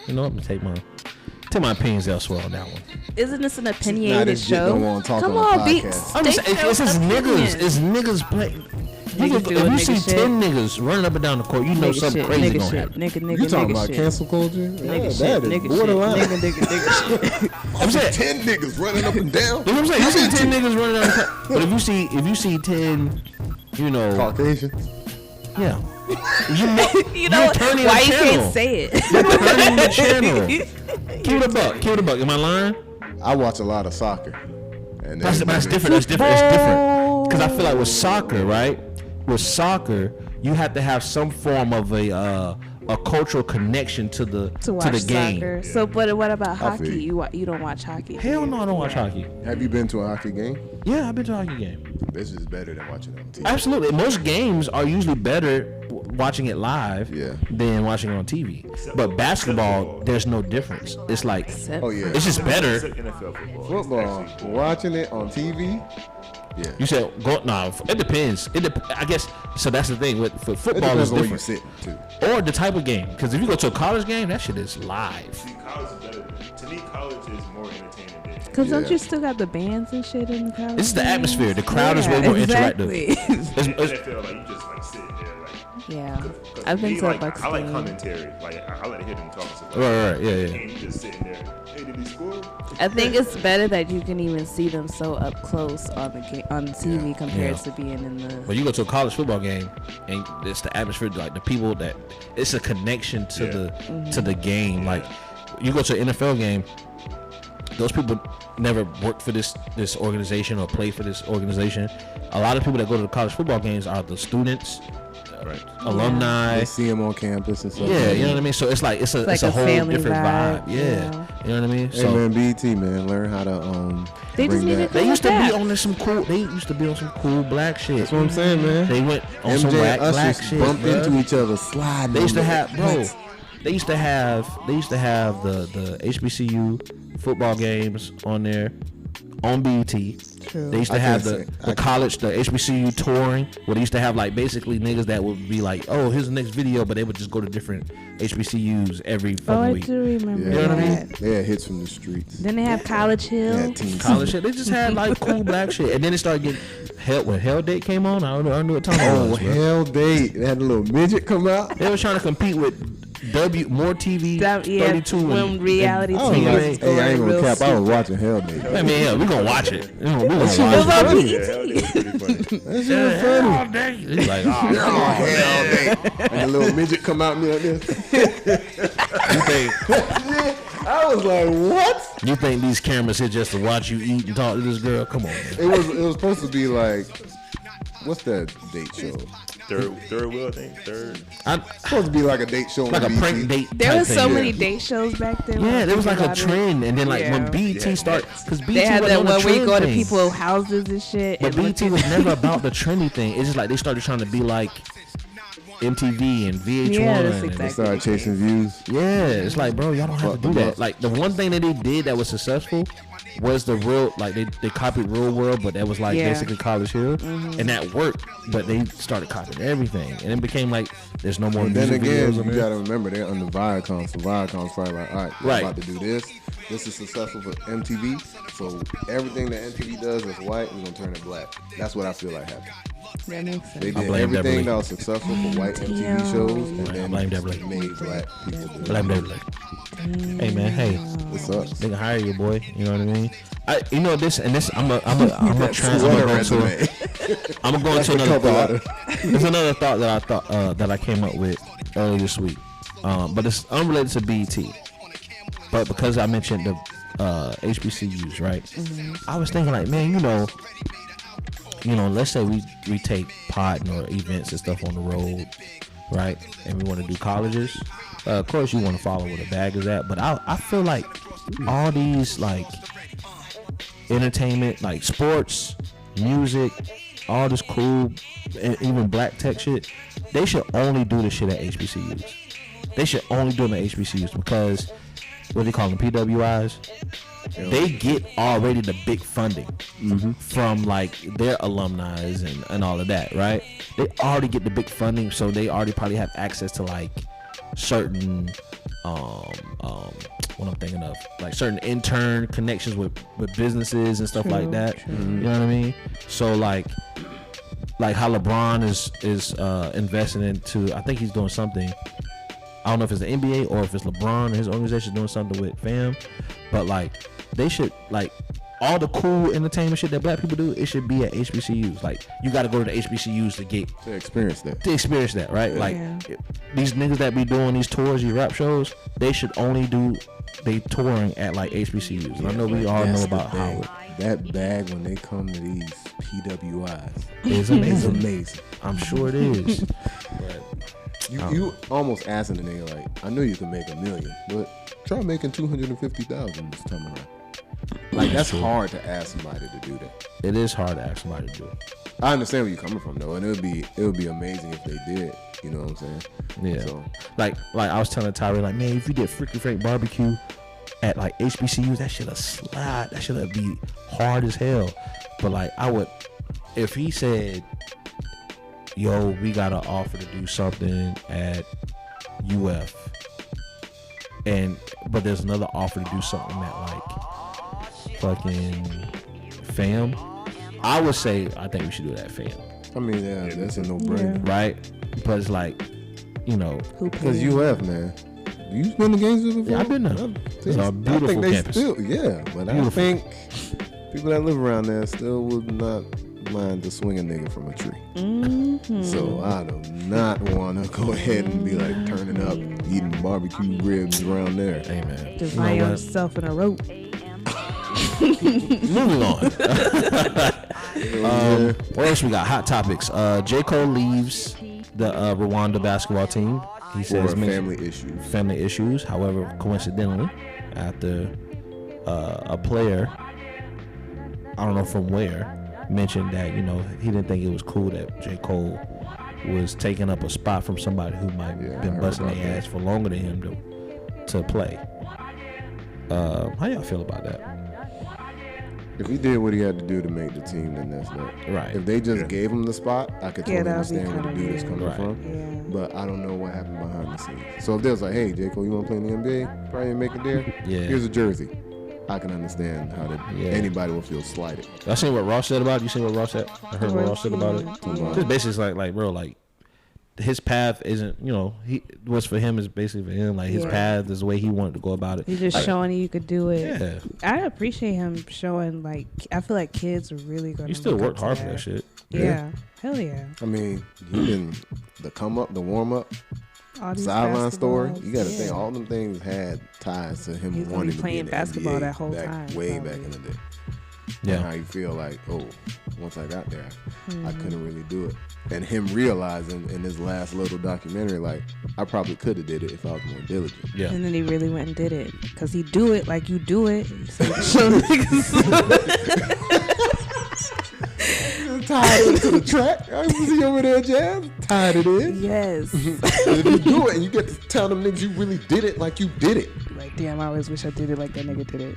You know, I'm gonna take my opinions elsewhere on that one. Isn't this an opinionated show? Don't want to talk Come on on, the Beats. podcast. I'm just saying, it's just niggas. It's niggas playing. Niggas doing If you nigga see shit. 10 niggas running up and down the court, you know Nigga something shit, crazy nigga gonna shit, happen. nigga, You talking nigga about shit. cancel culture? Nigga Yeah, shit, that is nigga borderline. shit, nigga shit. I'm saying, 10 niggas running up and down. you know what I'm saying? You see 10 niggas running down the court, but if you see 10, you know, Caucasian. yeah. You know, what? turning Why the you channel. can't say it? Turning the channel. Keep it a buck. Am I lying? I watch a lot of soccer. And That's different. It's different. Because I feel like with soccer, right? With soccer, you have to have some form of a cultural connection to the game. Soccer. So, but what about I feel hockey? you. You don't watch hockey? Hell no, I don't watch hockey. Have you been to a hockey game? Yeah, I've been to a hockey game. This is better than watching it on TV. Absolutely. Most games are usually better watching it live than watching it on TV. But basketball, there's no difference. It's like, Oh, yeah. it's just better. NFL football. Football, watching it on TV, yeah. You said, it depends. I guess, so that's the thing. For It football, depends is on where you different. sit, too. Or the type of game. Because if you go to a college game, that shit is live. See, college is better. To me, college is more entertaining than. Because don't Yeah. you still got the bands and shit in the college? This is the games? atmosphere. The crowd is way more exactly. interactive. In NFL, like you just like sitting there, like. Yeah. 'cause I've been me, to a like, Bucks I like game. commentary. Like I like to hear them talk. So, Right, yeah. And you just sitting there. Hey, did he score? I think it's better that you can even see them so up close on the TV compared Yeah. to being in the. But you go to a college football game, and it's the atmosphere, like the people that it's a connection to the game. Like you go to an NFL game, those people never worked for this organization or play for this organization. A lot of people that go to the college football games are the students, alumni. They see them on campus and stuff. Yeah, you know what I mean. So it's like it's a like a a whole family different vibe. vibe, Yeah, yeah. you know what I mean. Hey, So man, BT, man, learn how to They just bring need that. to they used to back. be on some cool. They used to be on some cool black shit. That's what I'm saying, man. They went on some MJ black and black Usher shit. bumped bruh. into each other, sliding. They used to on have, the- bro. They used to have the HBCU football games on there on BT. True. They used to I have can't the say- college, the HBCU touring, where they used to have like basically niggas that would be like, oh, here's the next video, but they would just go to different HBCUs every Oh, I fucking week. do remember Yeah, You know what I mean? that. They had hits from the streets. Then they have College Hill. Yeah, team College shit. They just had like cool black shit, and then it started getting when Hell Date came on. I don't know what time it Oh, was. bro. hell day. They had a little midget come out. They was trying to compete with More TV, That, yeah, 32, when and reality I was TV like, was hey, I going ain't gonna real cap. I was stupid. watching Hell Day. I mean, yeah, we gonna watch it. We gonna watch It was on it. BET. Yeah, hell, they was pretty funny. That shit was funny. All day. It's like, oh, Hell Day. And the little midget come out me like this. you think I was like, what? you think these cameras here just to watch you eat and talk to this girl? Come on, man. It was supposed to be like, what's that date show? Third wheel, I think. Third. Supposed to be like a date show. Like a on prank BT. date. There type was so thing. many date shows back then. Yeah, there was like a About it. trend, and then like when Yeah. BT started, because BT They had was that on the one where you trend go to thing. people's houses and shit. But and look BT at- was never about the trendy thing. It's just like they started trying to be like MTV and VH1. Yeah, that's and They exactly. started chasing views. yeah, it's like, bro, y'all don't have to Fuck do them that. up. Like the one thing that they did that was successful was the real, like they copied Real World, but that was like Yeah. basically College Hill, and that worked. But they started copying everything, and it became like there's no more But then music again, videos on you there. gotta remember they're under Viacom, so Viacom's probably like, all right, we're Right. about to do this. This is successful for MTV, so everything that MTV does is white, we're gonna turn it black. That's what I feel like happened. That makes sense. They I did blame everything Beverly. that was successful for white MTV shows, and I then blame Beverly. made black people do it. Blame Beverly. Hey man, hey, It sucks. they can hire you, boy. You know what I mean? You know this and this. I'm a Sweater resume. I'm gonna go That's into the another cover thought. letter. There's another thought that I came up with earlier this week, but it's unrelated to BET. But because I mentioned the HBCUs, right? I was thinking like, man, you know, let's say we take pod or events and stuff on the road, right? And we want to do colleges. Of course, you want to follow where the bag is at, but I feel like all these like entertainment, like sports, music, all this cool, and even black tech shit, they should only do this shit at HBCUs. They should only do them at HBCUs because what they call them, PWIs. They get already the big funding from like their alumni and all of that, right? They already get the big funding, so they already probably have access to like certain what I'm thinking of, like certain intern connections with businesses and stuff like that. You know what I mean? So like how LeBron is investing into, I think he's doing something. I don't know if it's the NBA or if it's LeBron and his organization doing something with fam, but like they should, like, all the cool entertainment shit that black people do, it should be at HBCUs. Like, you got to go to the HBCUs to experience that, right? Yeah. Like, these niggas that be doing these tours, these rap shows, they should only do they touring at like HBCUs. And I know we all know about Howard. That bag when they come to these PWIs is amazing. Amazing. I'm sure it is. But you almost asking the nigga, like, I know you can make $1 million, but try making $250,000 this time around. Like, that's hard to ask somebody to do that. It is hard to ask somebody to do it. I understand where you're coming from though, and it would be amazing if they did. You know what I'm saying? Yeah. So, like I was telling Tyree, like, man, if you did Freaky Frank barbecue at like HBCUs, that shit'll slide. That shit'll be hard as hell. But like, I would, if he said, yo, we got an offer to do something at UF, but there's another offer to do something at like fucking FAM, I would say I think we should do that FAM. I mean, yeah, that's a no-brainer, right? But it's like, you know, because UF, man, you been to games with before? Yeah, I've been there. It's a beautiful campus. But I think people that live around there still would not mind to swing a nigga from a tree. Mm-hmm. So I do not want to go ahead and be like turning up, eating barbecue ribs around there. Hey, man. Just find yourself in a rope. Moving on. What else we got? Hot topics. J. Cole leaves the Rwanda basketball team. He says family issues. However, coincidentally, after a player, I don't know from where, mentioned that, you know, he didn't think it was cool that J. Cole was taking up a spot from somebody who might have been busting their ass for longer than him to play. How y'all feel about that? If he did what he had to do to make the team, then that's not right. If they just gave him the spot, I could totally understand where the dude is coming from. Yeah. But I don't know what happened behind the scenes. So if they was like, hey, J. Cole, you want to play in the NBA? Probably make it there. Yeah. Here's a jersey. I can understand how anybody will feel slighted. I seen what Ross said about it. You seen what Ross said? I heard what Ross said about it. Just basically like bro, like, his path isn't, you know, what's for him is basically for him. Like, his path is the way he wanted to go about it. He's just showing you could do it. Yeah. I appreciate him showing, like, I feel like kids are really going to. He still worked hard for that shit. Yeah. Hell yeah. I mean, he been the come up, the warm up, sideline story. You got to think all them things had ties to him wanting to be in the basketball NBA that whole time. Way back in the day. Yeah. And how you feel like, oh, once I got there, I couldn't really do it. And him realizing in his last little documentary, like, I probably could have did it if I was more diligent. Yeah. And then he really went and did it. Because he do it like you do it. So show niggas. Tied into the track. I see over there, Jazz. Tied it in. Yes. If you do it and you get to tell them niggas you really did it like you did it. Like, damn, I always wish I did it like that nigga did it.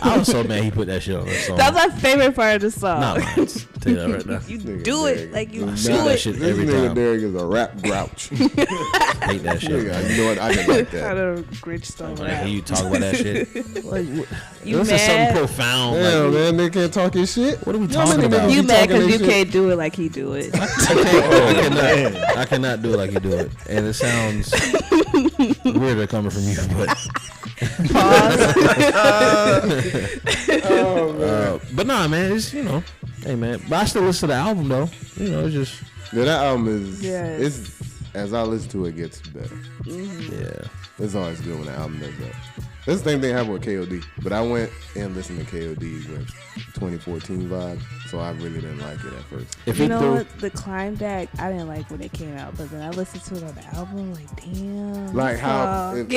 I was so mad he put that shit on the song. That's my favorite part of the song. Nah, man. Tell you that right now. You do it like you do that shit every this nigga time. Derek is a rap grouch. Hate that shit. Nigga, you know what? I didn't like that. I don't Grinch song. When I hear you talk about that shit, like, You this mad? is something profound. Damn, like, man, they can't talk his shit. What are we talking about? You mad because you can't do it like he do it. I cannot do it like you do it, and it sounds weirder coming from you, but. But nah, man, it's, you know, hey man, but I still listen to the album though. You know, it's just that album is. It's as I listen to it, gets better. Yeah, it's always good when the album does that. That's the same thing happened with KOD, but I went and listened to KOD with 2014 vibe, so I really didn't like it at first. You know what? The Climb Back, I didn't like when it came out, but then I listened to it on the album, like, damn. Like how I like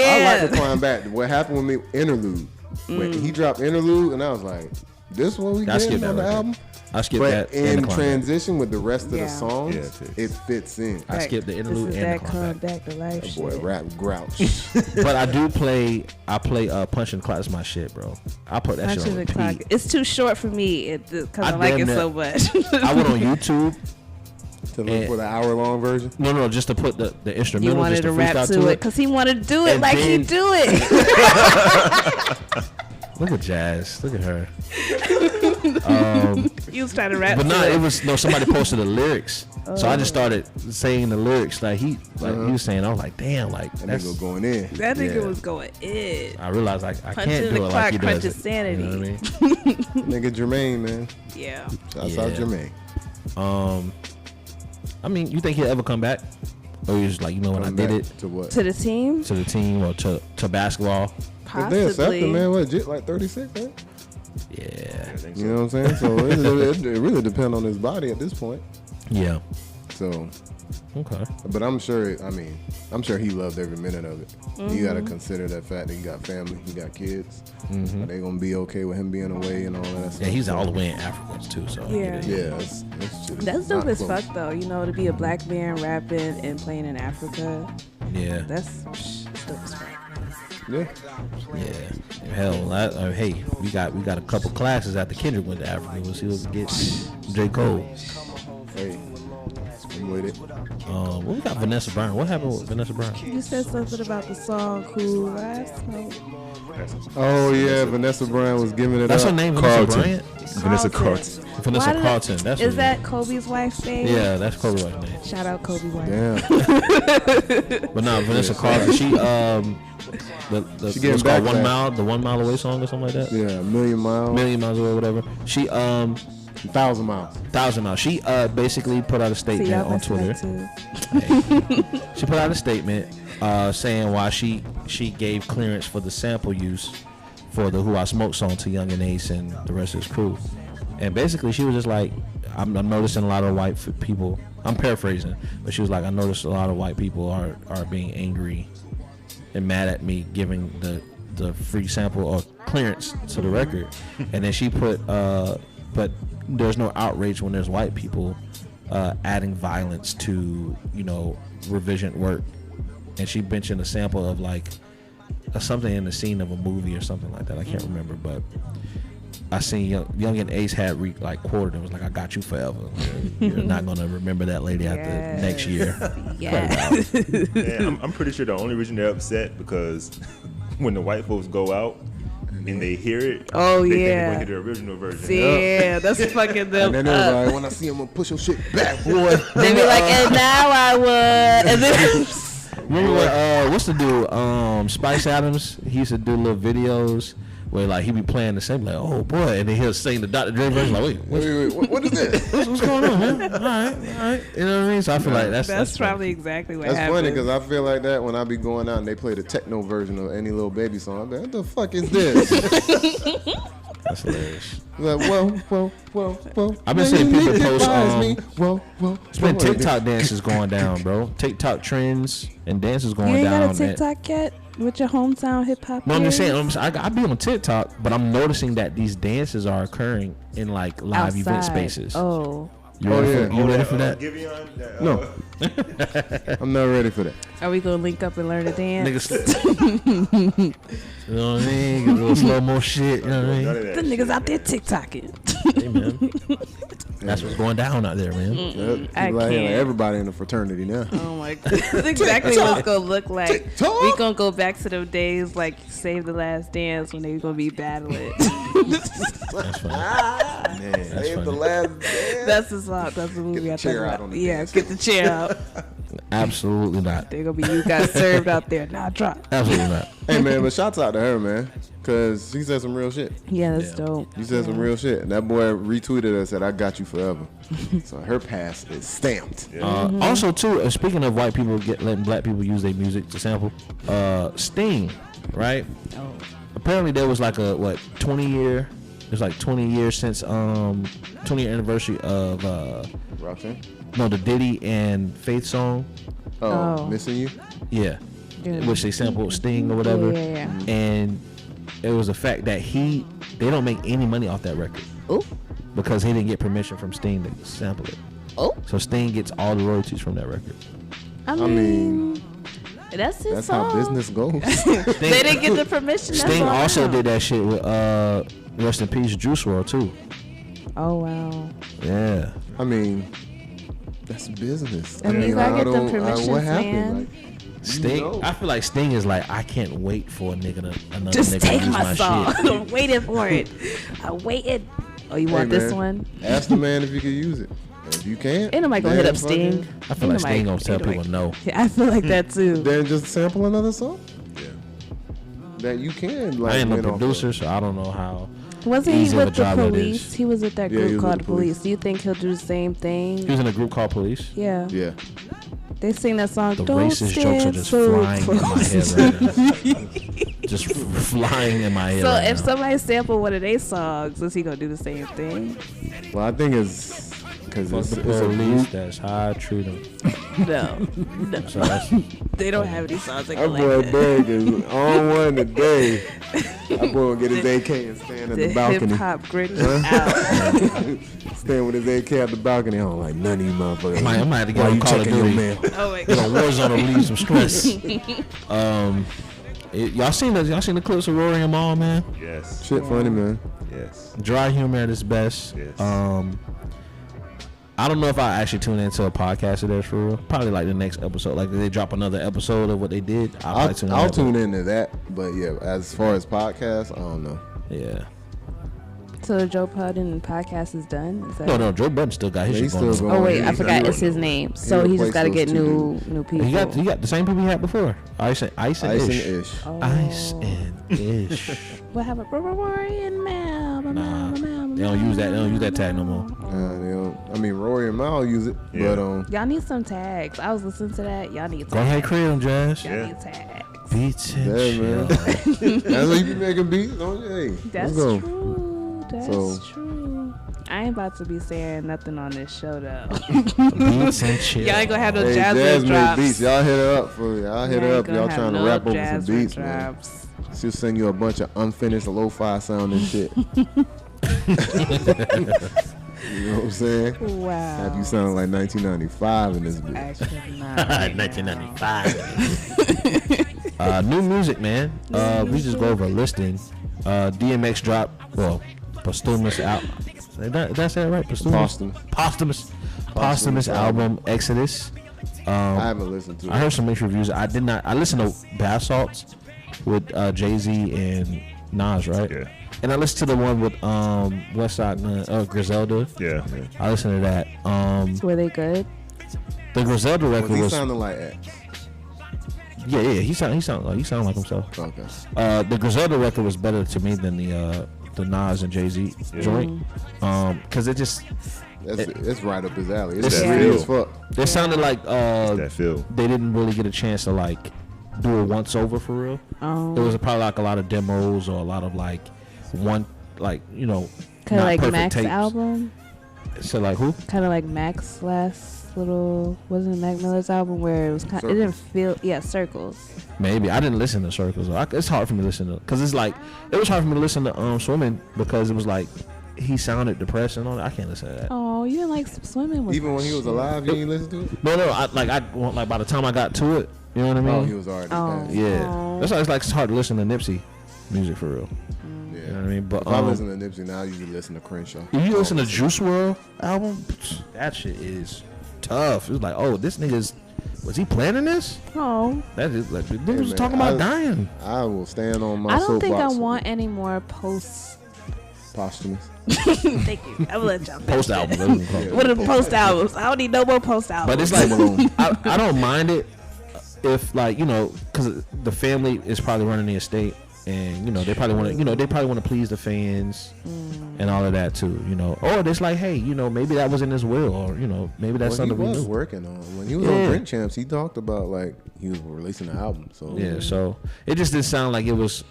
the Climb Back. What happened with me, Interlude. When he dropped Interlude, and I was like, this what we getting on the album? I skipped that. But in transition with the rest of the songs, it fits in. I skipped the interlude and the Come Back to Life. That boy, rap grouch. But I play Punch and Clock is my shit, bro. I put that shit on repeat. It's too short for me because I like it so much. I went on YouTube To look for the hour-long version? No, just to put the instrumental. You wanted just to rap to it because he wanted to do it and like he then- do it. Look at Jazz. Look at her. He was trying to rap But to no, it. it was somebody posted the lyrics, so I just started saying the lyrics like he was saying. I was like, damn, like That that's. nigga going in. That nigga yeah. was going in. I realized I Punching can't the do it clock, like he crunch does. his It, you know what I sanity. mean? Nigga Jermaine, man. Yeah. Shouts out Jermaine. I mean, you think he'll ever come back, or you just like, you know what, I Come did back it to what? To the team? to the team or to basketball? If they accept Possibly. him, man, what, Jit like 36, man? Yeah, I think You know what I'm saying? So it really depends on his body at this point. yeah. So, Okay. but I'm sure he loved every minute of it. You got to consider that fact that he got family, he got kids. Are they gonna be okay with him being away and all that stuff? Yeah, he's all the way in Africa too. So I Yeah. get it. Yeah, that's shit is That's dope not as close. fuck though, you know, to be a black man rapping and playing in Africa. Yeah. That's dope as fuck. Yeah. Yeah. Hell, hey, we got a couple classes after Kendrick went to Africa. We'll see what we get. J. Cole. Hey, I'm with it. What we got? Vanessa Brown. What happened with Vanessa Brown? You said something about the song Who Last Night. Oh yeah, Vanessa Brown was giving it That's up. her name, Vanessa Carlton. Bryant. Vanessa Carlton. Carlton. Vanessa Why did Carlton. That's Is her that Kobe's wife's name? name. Yeah, that's Kobe's wife's name. Shout out Kobe's wife. Damn. But no, Vanessa Carlton. She She she getting what's called backlash. the 1 mile away song or something like that. Yeah, a million miles, Million miles away, whatever. She 1,000 miles. 1,000 miles. She basically put out a See, statement y'all on messing Twitter. up too. She put out a statement saying why she gave clearance for the sample use for the Who I Smoke song to Young and Ace and the rest of his crew. And basically she was just like, I'm noticing a lot of white people, I'm paraphrasing, but she was like, I noticed a lot of white people are being angry and mad at me giving the free sample or clearance to the record. And then she put, but there's no outrage when there's white people adding violence to, revision work. And she mentioned a sample of like something in the scene of a movie or something like that. I can't remember, but I seen Young and Ace had quoted and was like, I got you forever. You're not gonna remember that lady after next year. Yes. Yeah, I'm pretty sure the only reason they're upset because when the white folks go out and they hear it, Oh, they think they're yeah. gonna hear the original version. Yeah, that's fucking them And then up. everybody, when I see him, I'm gonna push your shit back, boy. They be like, and now I would. And then Remember what, what's the dude? Spice Adams. He used to do little videos where like he be playing the same, like, oh boy, and then he'll sing the Dr. Dre version. Like, wait, Wait, what is this? what's going on, man? All right. You know what I mean? So I feel like that's that's funny. probably exactly what That's happened. funny because I feel like that when I be going out and they play the techno version of any little baby song. I'm like, what the fuck is this? That's hilarious. Like, whoa. I've been seeing people Nigga post, advise me. Whoa. It's been TikTok dances going down, bro. TikTok trends and dances going You ain't down. got a TikTok yet with your hometown hip hop? No, I'm just peers? saying. I be on TikTok, but I'm noticing that these dances are occurring in like live event Outside. spaces. Oh, You Oh, ready, yeah. for, you ready for that? Giveon, that, No. I'm not ready for that. are we gonna link up and learn to dance? Niggas, you know what I mean? Get a little slow mo shit. You know what I none mean? of The that niggas shit. out there TikToking. Hey, man. That's what's going down out there, man. I People out here, like, can't. everybody in the fraternity now. Oh my god, that's exactly what it's gonna look like. TikTok? We gonna go back to them days like Save the Last Dance when they gonna be battling. That's funny. Man, Save the last That's the song. That's the movie the I chair talk out about. on the Yeah, dance get the chair out. Absolutely not. They're gonna be you got served out there. Nah, drop. Absolutely not. Hey man, but shouts out to her, man, cause she said some real shit. Yeah, that's Yeah. dope. You said some real shit, and that boy retweeted her, said, "I got you forever." So her pass is stamped. Also, too, speaking of white people letting black people use their music to sample, Sting, right? Oh. Apparently, there was like a 20-year. It was like 20 years since 20-year anniversary of Roxanne? the Diddy and Faith song. Oh. Missing you? Yeah. Yeah. Which they sampled Sting or whatever. Yeah. And it was the fact that they don't make any money off that record Oh. because he didn't get permission from Sting to sample it. Oh. So Sting gets all the royalties from that record. I mean, mean, that's his That's song. how business goes. They didn't get the permission. That's Sting all I also know. did that shit with rest in peace Juice WRLD too. Oh wow. Yeah. I mean, That's business. I mean, you gotta get them permissions, what man. happened? Like, Sting, I feel like Sting is like, I can't wait for a nigga to another Just nigga take to use my my song. shit. I'm waiting for it. I'm waiting. Oh, you want this man, one? Ask the man if you can use it. And if you can't, Ain't nobody gonna hit then up Sting. I feel like Sting gonna tell people no. Yeah, I feel like that too. Then just sample another song Yeah. that you can. Like, I ain't no win off producer, of. so I don't know how. Wasn't he easy of a with the job that police? is. He was with that Yeah, he group was called with the the police. Do you think he'll do the same thing? He was in a group called Police. Yeah. Yeah. They sing that song. The Don't racist jokes are stand just so flying in my close. head right now. Just flying in my head. So right if now. somebody sample one of their songs, is he gonna do the same thing? Well, I think it's because Fuck it's the a police, group. that's how I treat them. No, no. So that's, They don't have any songs that That go boy like that. Big is on one today. That boy will get his AK and stand at The the balcony. hip hop Grinch is out. Stand with his AK at the balcony. I don't like none of you motherfuckers. I might have to get Why on you Call of checking your Duty. mail? Oh my Get god. on Warzone to relieve some stress. Y'all seen the clips of Rory and Mal, man? Yes. Shit funny, man. Yes. Dry humor at its best. Yes. I don't know if I actually tune into a podcast of theirs for real. Probably like the next episode. Like if they drop another episode of what they did, I'll probably tune into that. But yeah, as far as podcasts, I don't know. Yeah. So the Joe Budden podcast is done? Is that No, Joe Budden still got his Yeah, shit he's going still on. Oh wait, I He's forgot not it's his doing name. So he just replaced got to those get two new people. He got the same people he had before. Ice and Ice and Ish. Ish. Oh. Ice and Ish. What happened? Rory and Mal. Nah, they don't use that. They don't use that tag no more. They don't, I mean, Rory and Mal use it, Yeah. but Y'all need some tags. I was listening to that. Y'all need tags. Go ahead, create them, Jazz. Y'all Yeah. need tags. Beats and yeah, man. chill. That's what you be making beats, don't you? Hey, That's let's go. true. That's So- true. I ain't about to be saying nothing on this show though. Beats and chill. Y'all ain't gonna have no Hey, jazz Jazz make drops. beats. Y'all hit her up for y'all hit her up. Gonna Y'all have trying to no rap over some jazz beats, man. drops. She'll send you a bunch of unfinished lo-fi sounding shit. You know what I'm saying? Wow. Have you sound like 1995 in this bitch? Actually not. right 1995. New music, man. We just go over a listing. DMX dropped, well, posthumous out. Did I say it right? Posthumous album Exodus. I haven't listened to it. I heard some mixed reviews. I did not. I listened to Bath Salts with Jay-Z and Nas, right? Yeah. And I listened to the one with Westside Griselda. Yeah. I listened to that. Were they good? The Griselda Was record he was sounding like X? yeah. He sound like himself. Okay. The Griselda record was better to me than the Nas and Jay-Z joint. Cause it just It's right up his alley. It's It's that free feel. as fuck. it sounded like That feel. they didn't really get a chance to like do a once over for real. Oh. There was probably like a lot of demos or a lot of like one like Kind of not like perfect Mac's tapes. album. So like who? Kind of like Mac's last little, wasn't it Mac Miller's album where it was kind, it didn't feel, Circles. Maybe I didn't listen to Circles. It's hard for me to listen to because it's like it was hard for me to listen to Swimming because it was like he sounded depressed and all that. I can't listen to that. Oh, you didn't like Swimming with Even when he was alive, you ain't listen to it? No, like by the time I got to it, you know what I mean? Oh, he was already passed. Yeah, Oh. that's why it's hard to listen to Nipsey music for real. Yeah. You know what I mean? But If I listen to Nipsey now, I usually listen to Crenshaw. if you listen to Juice WRLD album, that shit is tough. It's like, oh, this nigga's was he planning this? Oh, That is like dude Hey, was man, talking about dying. I will stand on my I don't think I soapbox. want any more posts. Posthumous. Thank you. I will let y'all Post album. that's what we call it. What are the post albums? I don't need no more post albums. But it's like I don't mind it if like because the family is probably running the estate and they probably want to please the fans and all of that too. Or it's like hey maybe that was in his will or maybe that's Well, he something we was knew. working on. When he was on Drink Champs, he talked about like he was releasing an album. So Yeah, so it just didn't sound like it was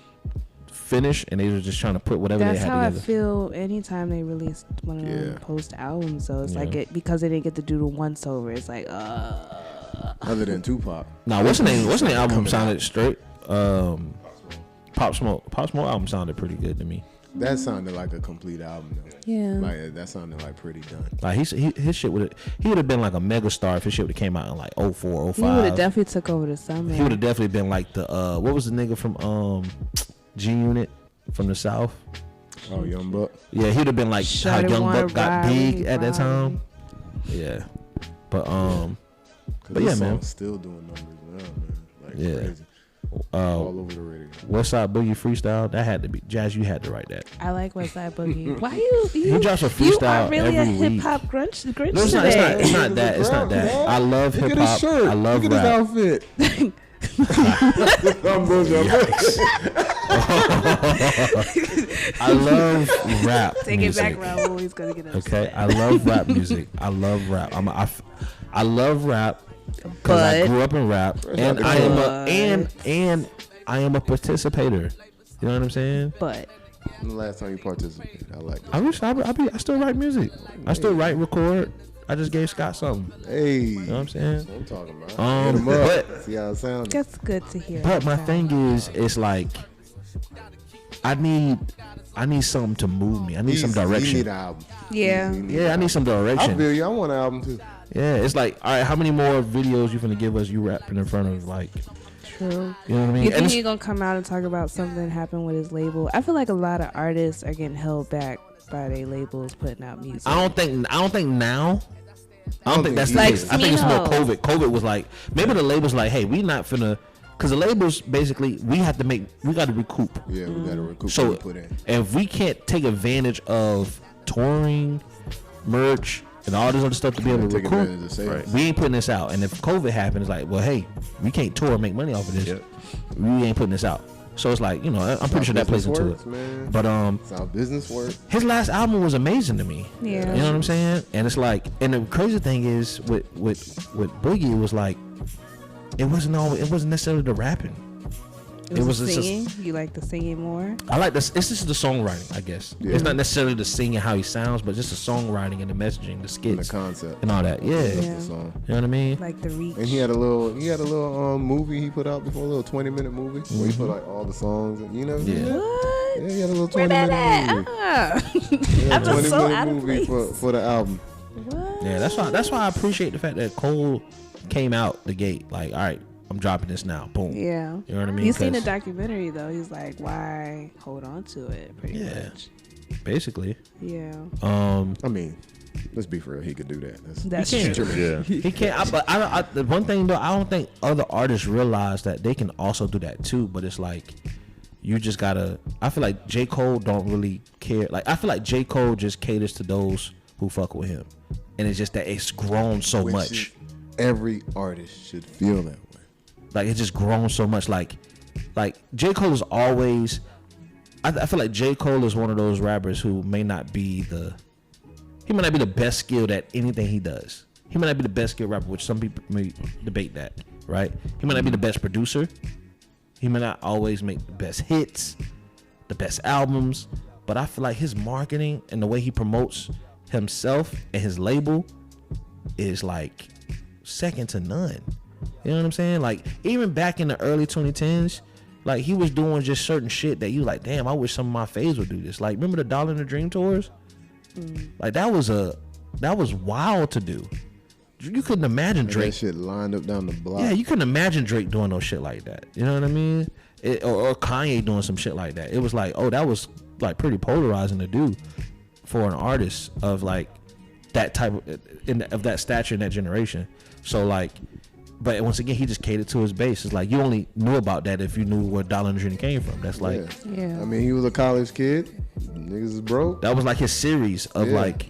finished, and they were just trying to put whatever that's they had how together. I feel anytime they release one of them post albums. So it's like because they didn't get to do the once over. It's like other than Tupac. Nah, what's the name? What's the name? Album sounded straight. Pop Smoke album sounded pretty good to me. That sounded like a complete album though. Yeah. Like that sounded like pretty done. Like his shit would have been like a mega star if his shit would have came out in like 04, 05. He would have definitely took over the summer. He would have definitely been like the what was the nigga from G Unit from the South? Oh, Young Buck. Yeah, he'd have been like how Shawty Young wanna Buck got ride big me, at that ride time. me. Yeah. But yeah, this man. song's still doing numbers now, man. Like Yeah. crazy. All over the radio. Westside Boogie freestyle. That had to be Jazz. You had to write that. I like Westside Boogie. Why you He drops a you freestyle are really every a week. hip hop Grinch No, it's not. today. It's not that. It's not that. I love Look hip at his hop. shirt. I love Look at rap. his outfit. I love rap Take music. it back, Raul. He's gonna get upset. Okay, I love rap music. I love rap. I love rap because I But- grew up in rap, and I am a participator. You know what I'm saying? But When the last time you participated? I like I it. wish I still write music. I still write, record. I just gave Scott something. Hey, You know what I'm saying? that's what I'm talking about. Hit him up. but- See how it sounds. that's good to hear. But my thing is, it's like I need something to move me. I need some You direction. need an album. Yeah. You need Yeah, I need some I direction. feel you. I want an album too. Yeah, it's like, all right, how many more videos you finna give us? You rapping in front of like, True. you know what I mean? You And think it's- he's gonna come out and talk about something that happened with his label? I feel like a lot of artists are getting held back by their labels putting out music. I don't think now. I don't think that's the Like case. I think it's more Smino. COVID. COVID was like, maybe the label's like, hey, we not finna, because the labels basically we got to recoup. Yeah, we gotta recoup So what we put in. if we can't take advantage of touring, merch, and all this other stuff to be able to Take advantage recoup, of sales. we ain't putting this out. And if COVID happens, like, well, hey, we can't tour and make money off of this. Yep. We ain't putting this out. So it's like, you know, I'm pretty sure that plays into it. Man. But That's how business works. his last album was amazing to me. Yeah. You know what I'm saying? And it's like, and the crazy thing is with Boogie, it was like, it wasn't necessarily the rapping. It was the the singing. You like the singing more? I like this. It's just the songwriting, I guess. Yeah. It's not necessarily the singing how he sounds, but just the songwriting and the messaging, the And the skits, concept. and all that. Yeah. of Yeah. the song. You know what I mean? Like the reach. And he had a little movie he put out before, a little 20-minute movie where he put like all the songs and you know. Yeah. What? Yeah, he had a little Where that 20-minute movie. at? Yeah, I'm just so 20-minute out of movie place. for the album. What? Yeah, that's why I appreciate the fact that Cole came out the gate like, all right, I'm dropping this now. Boom. Yeah. You know what I mean? You seen the 'Cause documentary though? He's like, why hold on to it? Pretty Yeah. much. basically, Yeah. I mean, let's be for real, he could do that. That's can't. true. Yeah. he can't. But the one thing though, I don't think other artists realize that they can also do that too. But it's like you just gotta. I feel like J. Cole don't really care. Like I feel like J. Cole just caters to those who fuck with him, and it's just that it's grown so Which much. is- every artist should feel that way. Like it's just grown so much. Like J. Cole is always. I feel like J. Cole is one of those rappers who may not be the best skilled at anything he does. He might not be the best skilled rapper, which some people may debate that, right? He might not be the best producer. He may not always make the best hits, the best albums, but I feel like his marketing and the way he promotes himself and his label is like second to none. You know what I'm saying? Like even back in the early 2010s, like he was doing just certain shit that you like, damn, I wish some of my faves would do this. Like remember the Dollar and the Dream tours? Like that was wild to do. You couldn't imagine And Drake. that shit lined up down the block. Yeah, you couldn't imagine Drake doing no shit like that. You know what I mean? Or Kanye doing some shit like that. It was like, oh, that was like pretty polarizing to do for an artist of like that type of that stature in that generation. So like, but once again, he just catered to his base. It's like you only knew about that if you knew where Dollar and the Dream came from. That's like Yeah. I mean, he was a college kid. Niggas is broke. that was like his series of Yeah. like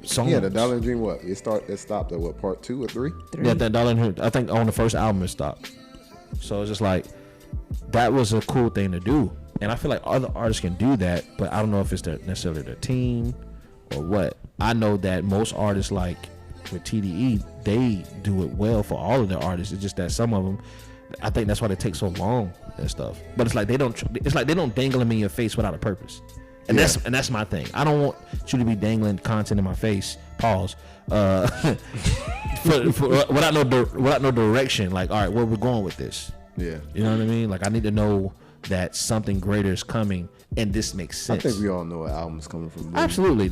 songs. Yeah, the Dollar and Dream. What? It stopped at what? Part 2 or 3? Yeah, that Dollar and the Dream. I think on the first album it stopped. So it's just like that was a cool thing to do, and I feel like other artists can do that, but I don't know if it's necessarily their team or what. I know that most artists like with TDE, they do it well for all of their artists. It's just that some of them, I think that's why they take so long and stuff. But it's like they don't. It's like they don't dangle them in your face without a purpose. And Yeah. that's my thing. I don't want you to be dangling content in my face. Pause. Without no direction. Like, all right, where we're going with this. Yeah. You know what I mean? Like, I need to know that something greater is coming, and this makes sense. I think we all know what album's coming from. Absolutely.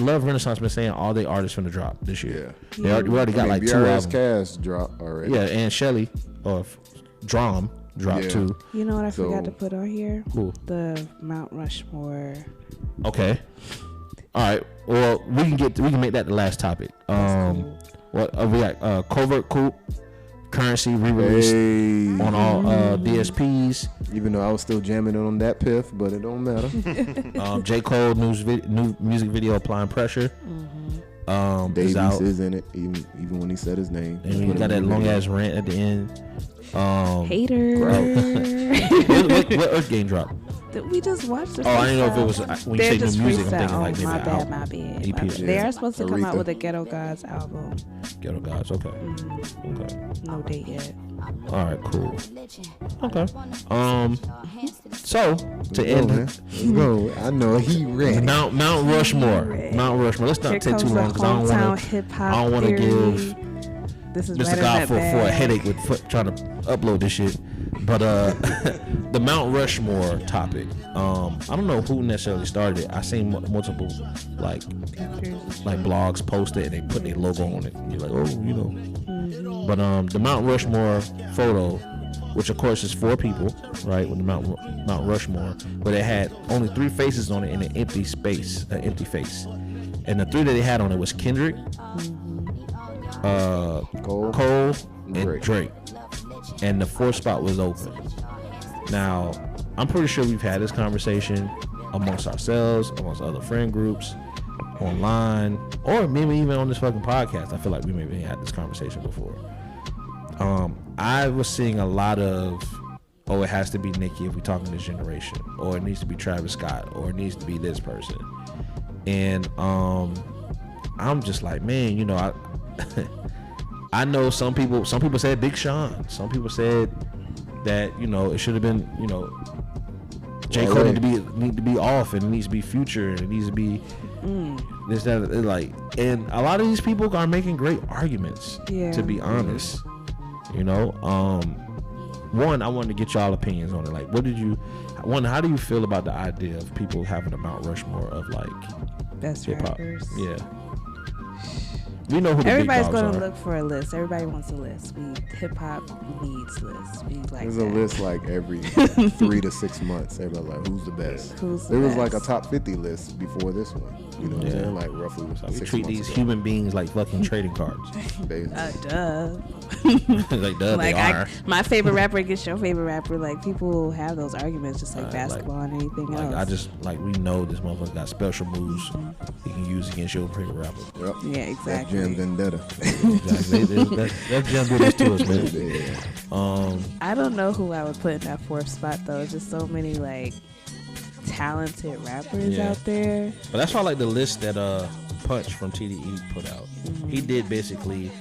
Love Renaissance been saying all their artists finna drop this year. Yeah. We already got like 2 BRS albums. Cast dropped already. Yeah, and Shelly or Drum dropped Yeah. 2. You know what I forgot So- to put on here? Cool. The Mount Rushmore. Okay. All right. Well, we can make that the last topic. Cool. What we got? Covert Coup, Currency re-released on all DSPs. Even though I was still jamming it on that piff, but it don't matter. J. Cole new music video, Applying Pressure. Davies is in it, even when he said his name. And you got that long ass rant at the end. Hater. What Earth Game dropped? We just watched it. I didn't know if it was when you say new music. I'm thinking like maybe my bad, album. my bad. EP. My bad. They Yeah. are supposed to come out Aretha. with a Ghetto Gods album. Ghetto Gods. Okay. Okay. No date yet. All right. Cool. Okay. So to Go, end man. Let's go. I know he ready. Mount Rushmore. Mount Rushmore. Let's not Here take comes too the long because I hometown don't hip I don't hop want to theory. give This is Mr. right in God that for a bag. headache with trying to upload this shit. But the Mount Rushmore topic, I don't know who necessarily started it. I seen multiple like blogs post it and they put their logo on it. You're like, oh, you know. But the Mount Rushmore photo, which of course is 4 people, right, with the Mount Rushmore, but it had only 3 faces on it in an empty space, an empty face. And the 3 that they had on it was Kendrick, Cole, and Drake. And the 4th spot was open. Now, I'm pretty sure we've had this conversation amongst ourselves, amongst other friend groups, online, or maybe even on this fucking podcast. I feel like we maybe had this conversation before. I was seeing a lot of, it has to be Nicki if we're talking this generation, or it needs to be Travis Scott, or it needs to be this person. And I'm just like, man, you know, I know some people said Big Sean. Some people said that, you know, it should have been, you know, J. Cole need to be off, and it needs to be Future, and it needs to be this, that, like, and a lot of these people are making great arguments, to be honest. You know, one, I wanted to get y'all opinions on it. Like, how do you feel about the idea of people having a Mount Rushmore of like Best hip-hop? rappers. Yeah. We know who the Everybody's big dogs gonna are. look for a list. Everybody wants a list. Hip hop needs lists. We like There's that. a list like every 3 to 6 months. Everybody like, who's the best? There was like a top 50 list before this one. You know what I'm saying? Like roughly So we 6 treat months these ago. human beings like fucking trading cards. Basically. Duh. Like, duh, Like they are. my favorite rapper against your favorite rapper. Like people have those arguments just like basketball and anything else. I just we know this motherfucker got special moves he can use against your favorite rapper. Yep. Yeah, That exactly. Jam Vendetta. Exactly. That's just do this to us, man. I don't know who I would put in that 4th spot though. Just so many like talented rappers Yeah. out there. But that's why I like the list that Punch from TDE put out. He did basically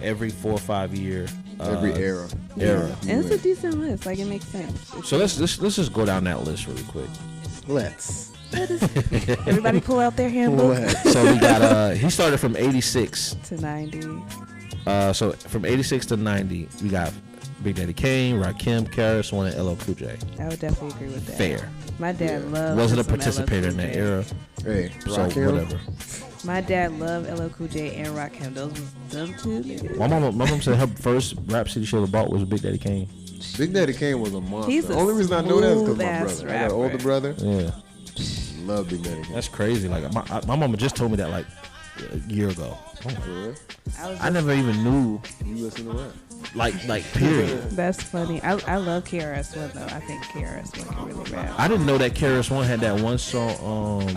every 4 or 5 year. Every era. Era. And it's a decent list. Like it makes sense. So let's just go down that list really quick. Let's. Everybody pull out their handbook. So we got he started from 86 to 90. So from 86 to 90 we got Big Daddy Kane, Rakim, KRS-One, and LL Cool J. I would definitely agree with that. Fair. My dad loved. Wasn't a some LL participator in Cool that J. era, Hey, so Rakim. whatever. My dad loved LL Cool J and Rakim. Those was them two niggas. My mom said her first rap CD she ever bought was Big Daddy Kane. Big Daddy Kane was a monster. He's a The only reason I know that is because my smooth-ass brother. I got an rapper. older brother. Yeah, Love Big Daddy Kane. that's crazy. Like my mama just told me that like a year ago. For real? I never even knew You listen to rap. like period. That's funny. I love KRS-One though. I think KRS-One can really rap. I didn't know that KRS-One had that one song.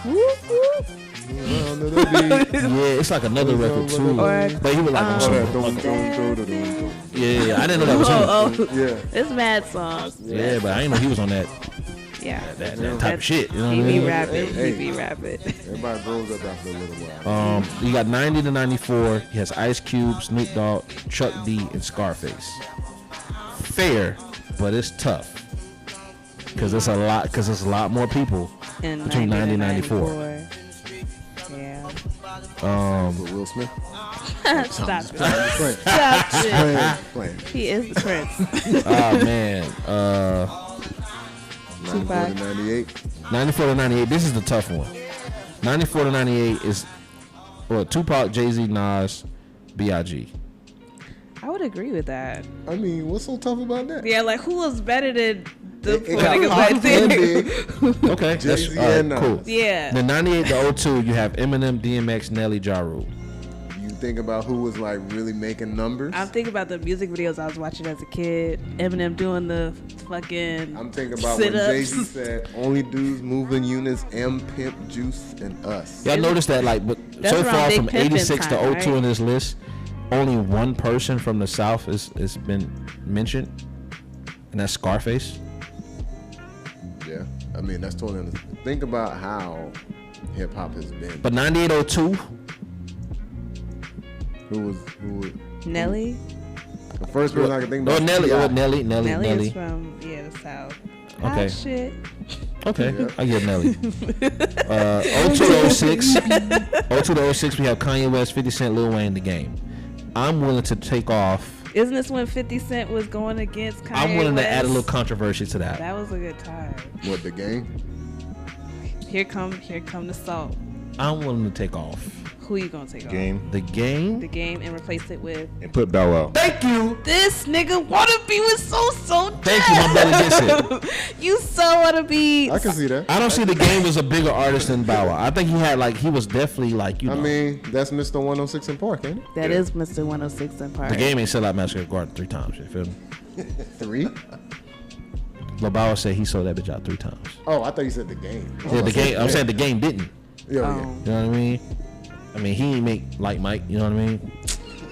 Whoop, whoop. Yeah, it's like another record too. Or, But he was like on some. Yeah, I didn't know that was him. Oh, Yeah. it's mad songs. Yeah, but I didn't know he was on that Yeah. type of shit. You know what I He be mean? rapping. Hey. He be rapping. Everybody grows up after a little while. You got 90 to 94. He has Ice Cube, Snoop Dogg, Chuck D, and Scarface. Fair, but it's tough because it's a lot. Because there's a lot more people In between 90 and 94. Yeah. With Will Smith. Stop it. Playing. Stop it. Playing. He is the prince. Oh man, 94 to 98. 94 to 98. This is the tough one. 94 to 98 is Tupac, Jay-Z, Nas, B.I.G. I would agree with that. I mean, what's so tough about that? Yeah, like who was better than the It four got niggas Pac right and there? Big. Okay, that's Jay-Z all right, and Nas. cool. Yeah. Then 98 to 02, you have Eminem, DMX, Nelly, Ja Rule. You think about who was like really making numbers. I'm thinking about the music videos I was watching as a kid. Eminem doing the fucking I'm thinking about sit-ups. when Jay-Z said, "Only dudes moving units, M, Pimp, Juice, and us." Y'all notice that, like, but That's so around far Big from Pimpin' 86 to time, 02 right? in this list, only one person from the South has been mentioned, and that's Scarface. Yeah, I mean that's totally understandable. Think about how hip hop has been. But 9802, Who was Nelly. the first person I can think oh about? Nelly, T.I. Nelly. Nelly is from the South. Okay. Hot shit. Okay, Yeah. I get Nelly. 02 to 06, 02 to 06, we have Kanye West, 50 Cent, Lil Wayne, The Game. I'm willing to take off. Isn't this when 50 Cent was going against Kanye I'm willing West? to add a little controversy to that. That was a good time. What, the game? Here come the salt. I'm willing to take off. Who you gonna take off? Game The Game. The Game and replace it with and put Bow Wow. Thank you. this nigga wanna be with so Thank you, my brother gets it. You so wanna be. I can see that. I don't see The Game as a bigger artist than Bow Wow. I think he was definitely like, you know. I mean, that's Mr. 106 in Park, ain't it? That Yeah. is Mr. 106 in Park. The Game ain't sell out Massacre Garden 3 times. You feel me? 3? Lil Bow Wow said he sold that bitch out 3 times. Oh, I thought you said the game. Yeah, The Game. I'm saying The Game didn't. Yo, Oh. You know what I mean? I mean, he ain't make like Mike. You know what I mean?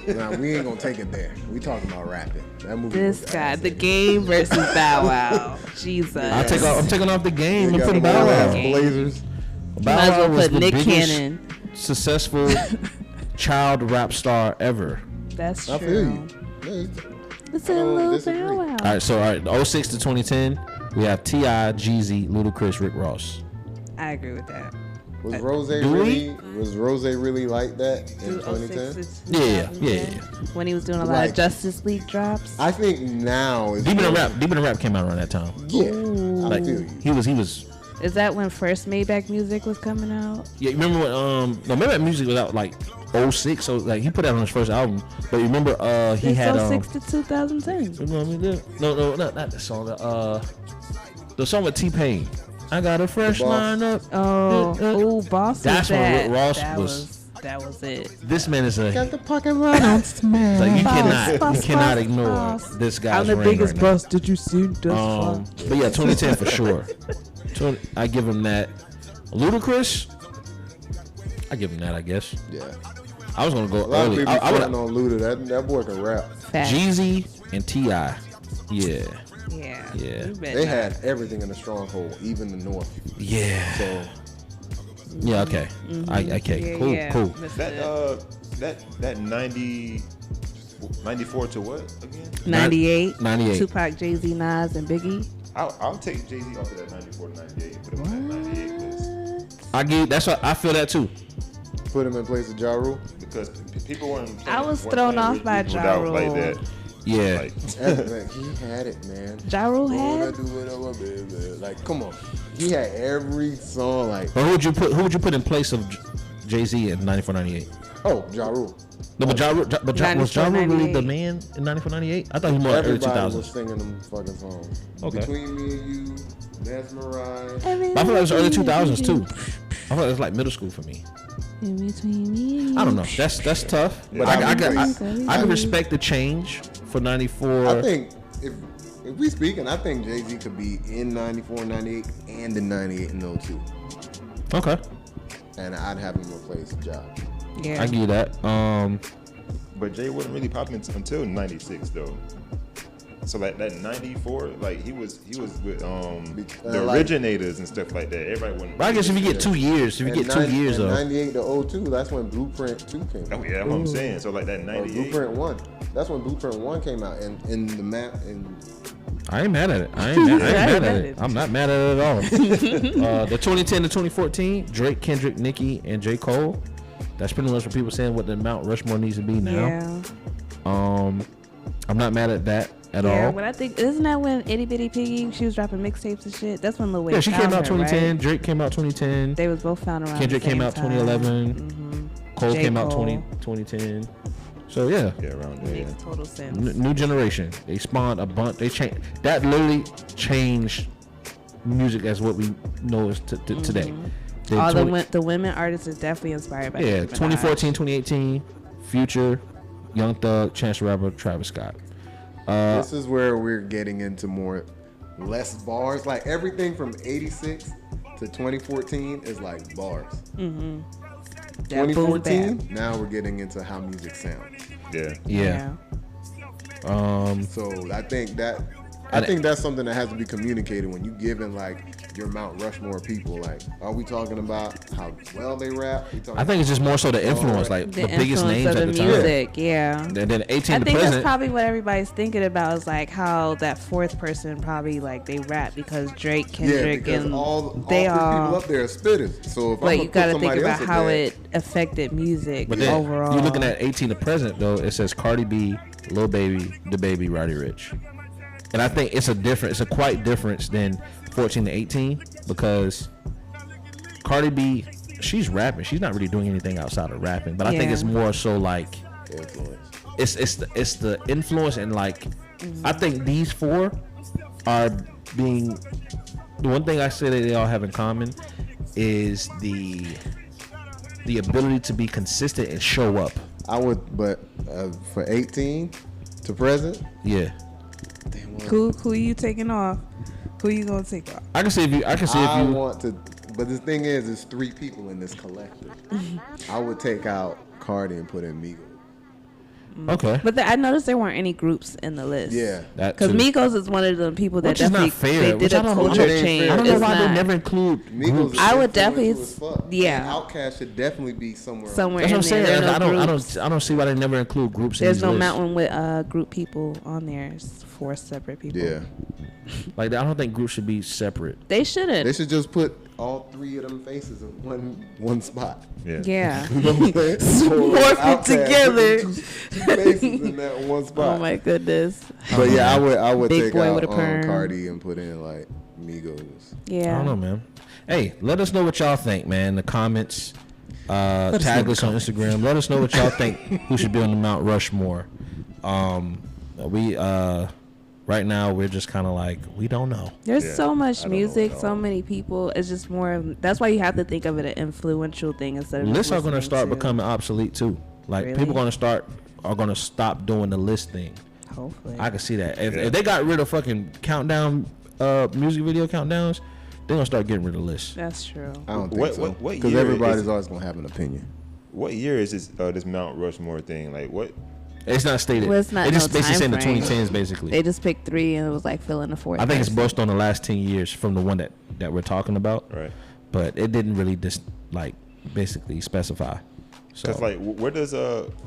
yeah. Nah, we ain't gonna take it there. We talking about rapping. That movie. This was guy, ass. The Game versus Bow Wow. Jesus. I'm taking off The Game You and got putting the Bow ass Wow. Game. Blazers. Bow Might as Wow well was put the Nick biggest Cannon. successful child rap star ever. That's I feel true. you. Yeah, It's I a don't little disagree. Bow Wow. All right, so 06 to 2010, we have T.I., Jeezy, Ludacris, Rick Ross. I agree with that. Was Rose Do we? really like that in 06 2010? to Yeah. 2010, When he was doing a lot Like- of Justice League drops. I think now is Deep in the Rap came out around that time. Yeah, Like I feel you. he was. Is that when first Maybach music was coming out? Yeah, you remember when no, Maybach music was out like 06, so like he put that on his first album. But you remember he It's had 06 to 2010. you know what I mean? No, not the song. The song with T-Pain. I got a fresh Boss. lineup. Oh, Boss. That's was when that. Rick Ross that was- That was it. This man is Got the pocket run on man. like you Boss, cannot ignore boss. this guy's I'm the reign biggest right now. boss that you seen thus far. But yeah, 2010 for sure. I give him that. Ludacris, I give him that. I guess Yeah, I was gonna go a lot of early. people I would fronting on Luda. That boy can rap. Facts. Jeezy and T.I. Yeah, Yeah. Yeah. You bet They not. had everything in the stronghold, even the North. yeah, So yeah. Okay, okay, Yeah, cool, yeah. cool. Missed That it. that 94 to what again? 98. 98. Tupac, Jay-Z, Nas, and Biggie. I'll take Jay-Z off of that 94 to 98 and put him on that 98 list. That's what I feel that too. put him in place of Ja Rule. Because people weren't. I was weren't thrown playing off with by people Ja without like Rule. that. Yeah, Like, Man, he had it, man. Ja Rule Wanna had? do whatever, baby. Like, come on. He had every song. Like, but who would you put in place of Jay-Z in 94, 98? oh, Ja Rule. No, but was Ja 94, Rule really 98? the man in 94, 98? I thought he was more early Everybody was 2000s. singing them fucking songs. Okay. Between Me and You, Mesmerized. But I feel like it was early 2000s too. I feel like it was like middle school for me. In between me and I don't know. you. That's tough. Yeah, But I I can respect the change for 94. I think if we speaking, I think Jay-Z could be in 94, 98, and in 98 and 02. Okay, And I'd have him replace Ja. Yeah. I give you that. but Jay wasn't really popping until '96 though. So like that '94, like he was with the like- originators and stuff like that. Everybody wasn't. But I guess if you get 2 years, And 2 years and though. 98 to 02, that's when Blueprint 2 came out. Oh yeah, that's what I'm saying. So like that Or '98. Blueprint 1. That's when Blueprint 1 came out. And in the map, and I ain't mad at it. I ain't mad at mad it. I'm not mad at it at all. The 2010 to 2014, Drake, Kendrick, Nicki, and J. Cole. That's pretty much what people saying what the Mount Rushmore needs to be now. Yeah. I'm not mad at that at Yeah, all. but I think isn't that when Itty Bitty Piggy she was dropping mixtapes and shit? That's when Lil Wayne Yeah, she came found out her, 2010. right? Drake came out 2010. They was both found around. Kendrick the same came out time. 2011. Cole J. came out Cole. 2010. So yeah, Yeah, around there. Makes total sense. new generation. They spawned a bunch. They changed. That literally changed music as what we know is today. All the women artists is definitely inspired by Yeah, Nicki Minaj. 2014, 2018, Future, Young Thug, Chance the Rapper, Travis Scott. This is where we're getting into less bars. Like everything from 86 to 2014 is like bars. Mm-hmm. 2014, now we're getting into how music sounds. Yeah. So I think that's something that has to be communicated when you giving like your Mount Rushmore people. Like, are we talking about how well they rap? I think it's just more so the influence, like the biggest influence names of at the the time. music, yeah. And then 18 I to think present. that's probably what everybody's thinking about is like how that fourth person probably like they rap because Drake, Kendrick, because and all they three all. people up there are spitters. So if But I'm you got to think about how there, it affected music But then overall. you're looking at 18 to present though. It says Cardi B, Lil Baby, DaBaby, Roddy Ricch, and I think it's a quite difference than 14 to 18 because Cardi B, she's rapping. She's not really doing anything outside of rapping. But I think it's more so like influence. It's the influence and like I think these four are being the one thing I say that they all have in common is the ability to be consistent and show up. I would, but for 18 to present, Yeah. Who you taking off? Who you gonna take off? I can see if you. I want to, but the thing is, there's three people in this collective. I would take out Cardi and put in Migos. Okay. But I noticed there weren't any groups in the list. Yeah, That Because too. Migos is one of the people that Which is definitely not fair, they which did I a don't know. culture It ain't change. fair. I don't know It's why they not. never include Migos groups. is I would definitely, influential as fuck. yeah. And Outkast should definitely be somewhere. Somewhere That's what I'm in saying. there. There are no I groups. don't see why they never include groups. There's in no these lists. mountain with group people on there. It's 4 separate people. Yeah, Like I don't think groups should be separate. They shouldn't. they should just put all three of them faces in one spot. Yeah. You know what I'm saying? Morph it Outkast, together. put two faces in that one spot. Oh my goodness. But yeah, I would Big take boy out with a perm. Cardi and put in like Migos. Yeah. I don't know, man. Hey, let us know what y'all think, man. In the comments. Tag us on Instagram. Let us know what y'all think who should be on the Mount Rushmore. Right now we're just kind of like we don't know. There's so I much don't know music, at so all. many people. It's just more. That's why you have to think of it an influential thing instead of. Lists are going to listening start to- becoming obsolete too. Like Really? people are going to stop doing the list thing. Hopefully. I can see that. If they got rid of fucking countdown music video countdowns, they're gonna start getting rid of lists. That's true. I don't think What- so. what Because year everybody's is- always gonna have an opinion. What year is this Mount Rushmore thing? Like what? It's not stated. Well, it's not They just no basically saying the time frame. 2010s basically. They just picked 3 and it was like filling the 4th. I think it's person. based on the last 10 years from the one that we're talking about. Right. But it didn't really just like basically specify. So Cause like, where does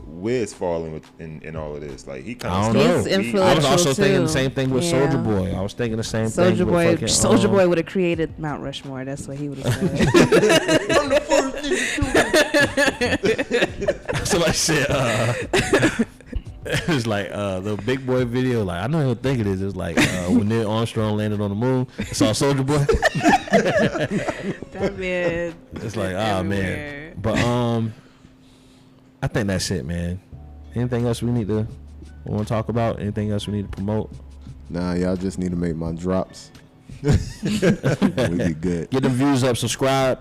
Wiz fall in all of this? Like he kind I of. don't know. He's I was influential also thinking the too. same thing with Yeah. Soulja Boy. I was thinking the same thing Soldier with Boy. fucking, Soldier Boy would have created Mount Rushmore. That's what he would have said. Somebody said it was like the Big Boy video. Like I don't even think it is. It's like when Neil Armstrong landed on the moon. It's all Soulja Boy. That man. It's like oh man. But I think that's it, man. Anything else we want to talk about? Anything else we need to promote? Nah, y'all just need to make my drops. We be good. Get them views up. Subscribe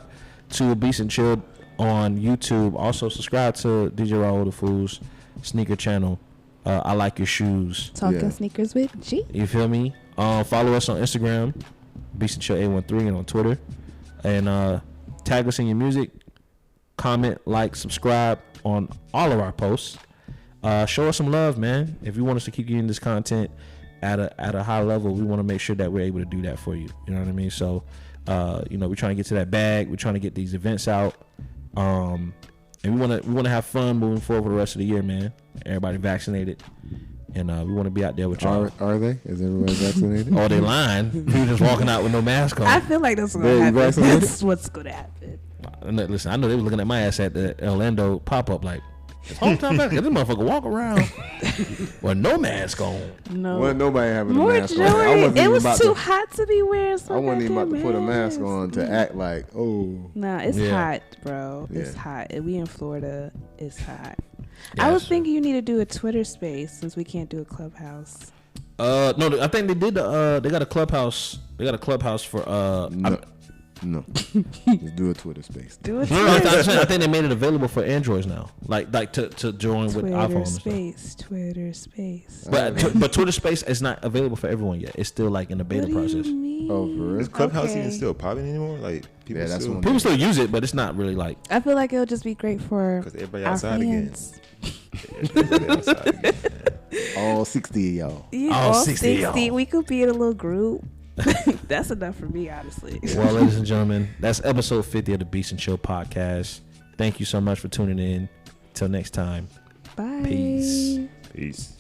to Beats and Chill on YouTube. Also subscribe to DJ Raul the Fool's sneaker channel. I like your shoes. Talking Yeah. sneakers with G. You feel me? Follow us on Instagram, Beats and Chill 813, and on Twitter. And tag us in your music. Comment, like, subscribe on all of our posts. Show us some love, man. If you want us to keep getting this content at a high level, we want to make sure that we're able to do that for you. You know what I mean? So, we're trying to get to that bag. We're trying to get these events out. And we want to have fun moving forward for the rest of the year, man. Everybody vaccinated, and we want to be out there with y'all. Are they? Is everybody vaccinated? Oh, they lying. People just walking out with no mask on. I feel like that's what's Baby, gonna happen. vaccinated? That's what's gonna happen. Listen, I know they were looking at my ass at the Orlando pop-up like, this whole time back, this motherfucker walk around with no mask on. No. Well, nobody having a More mask on. I Jordan. wasn't It even was about too to. hot to be wearing. I wasn't even about to put a mask on to act like, oh. Nah, it's Yeah. hot, bro. It's Yeah. hot. We in Florida. It's hot. I was thinking you need to do a Twitter space since we can't do a Clubhouse. No, I think they did they got a clubhouse. They got a clubhouse for No. No. Just do a Twitter space. Do it. No, I think they made it available for Androids now, like to join with Twitter iPhone. And space. stuff. Twitter space. But Twitter Space is not available for everyone yet. It's still like in the beta What process. do you mean? Oh, for real? Is Clubhouse Okay. even still popping anymore? Like people Yeah, that's still one People still use it, but it's not really like. I feel like it'll just be great for because everybody our outside again. friends. Everybody outside again. All 60 of y'all. Yeah, All all 60 60. y'all. We could be in a little group. That's enough for me, honestly. Well, ladies and gentlemen, that's episode 50 of the Beats and Chill podcast. Thank you so much for tuning in. Till next time. Bye. Peace. Peace.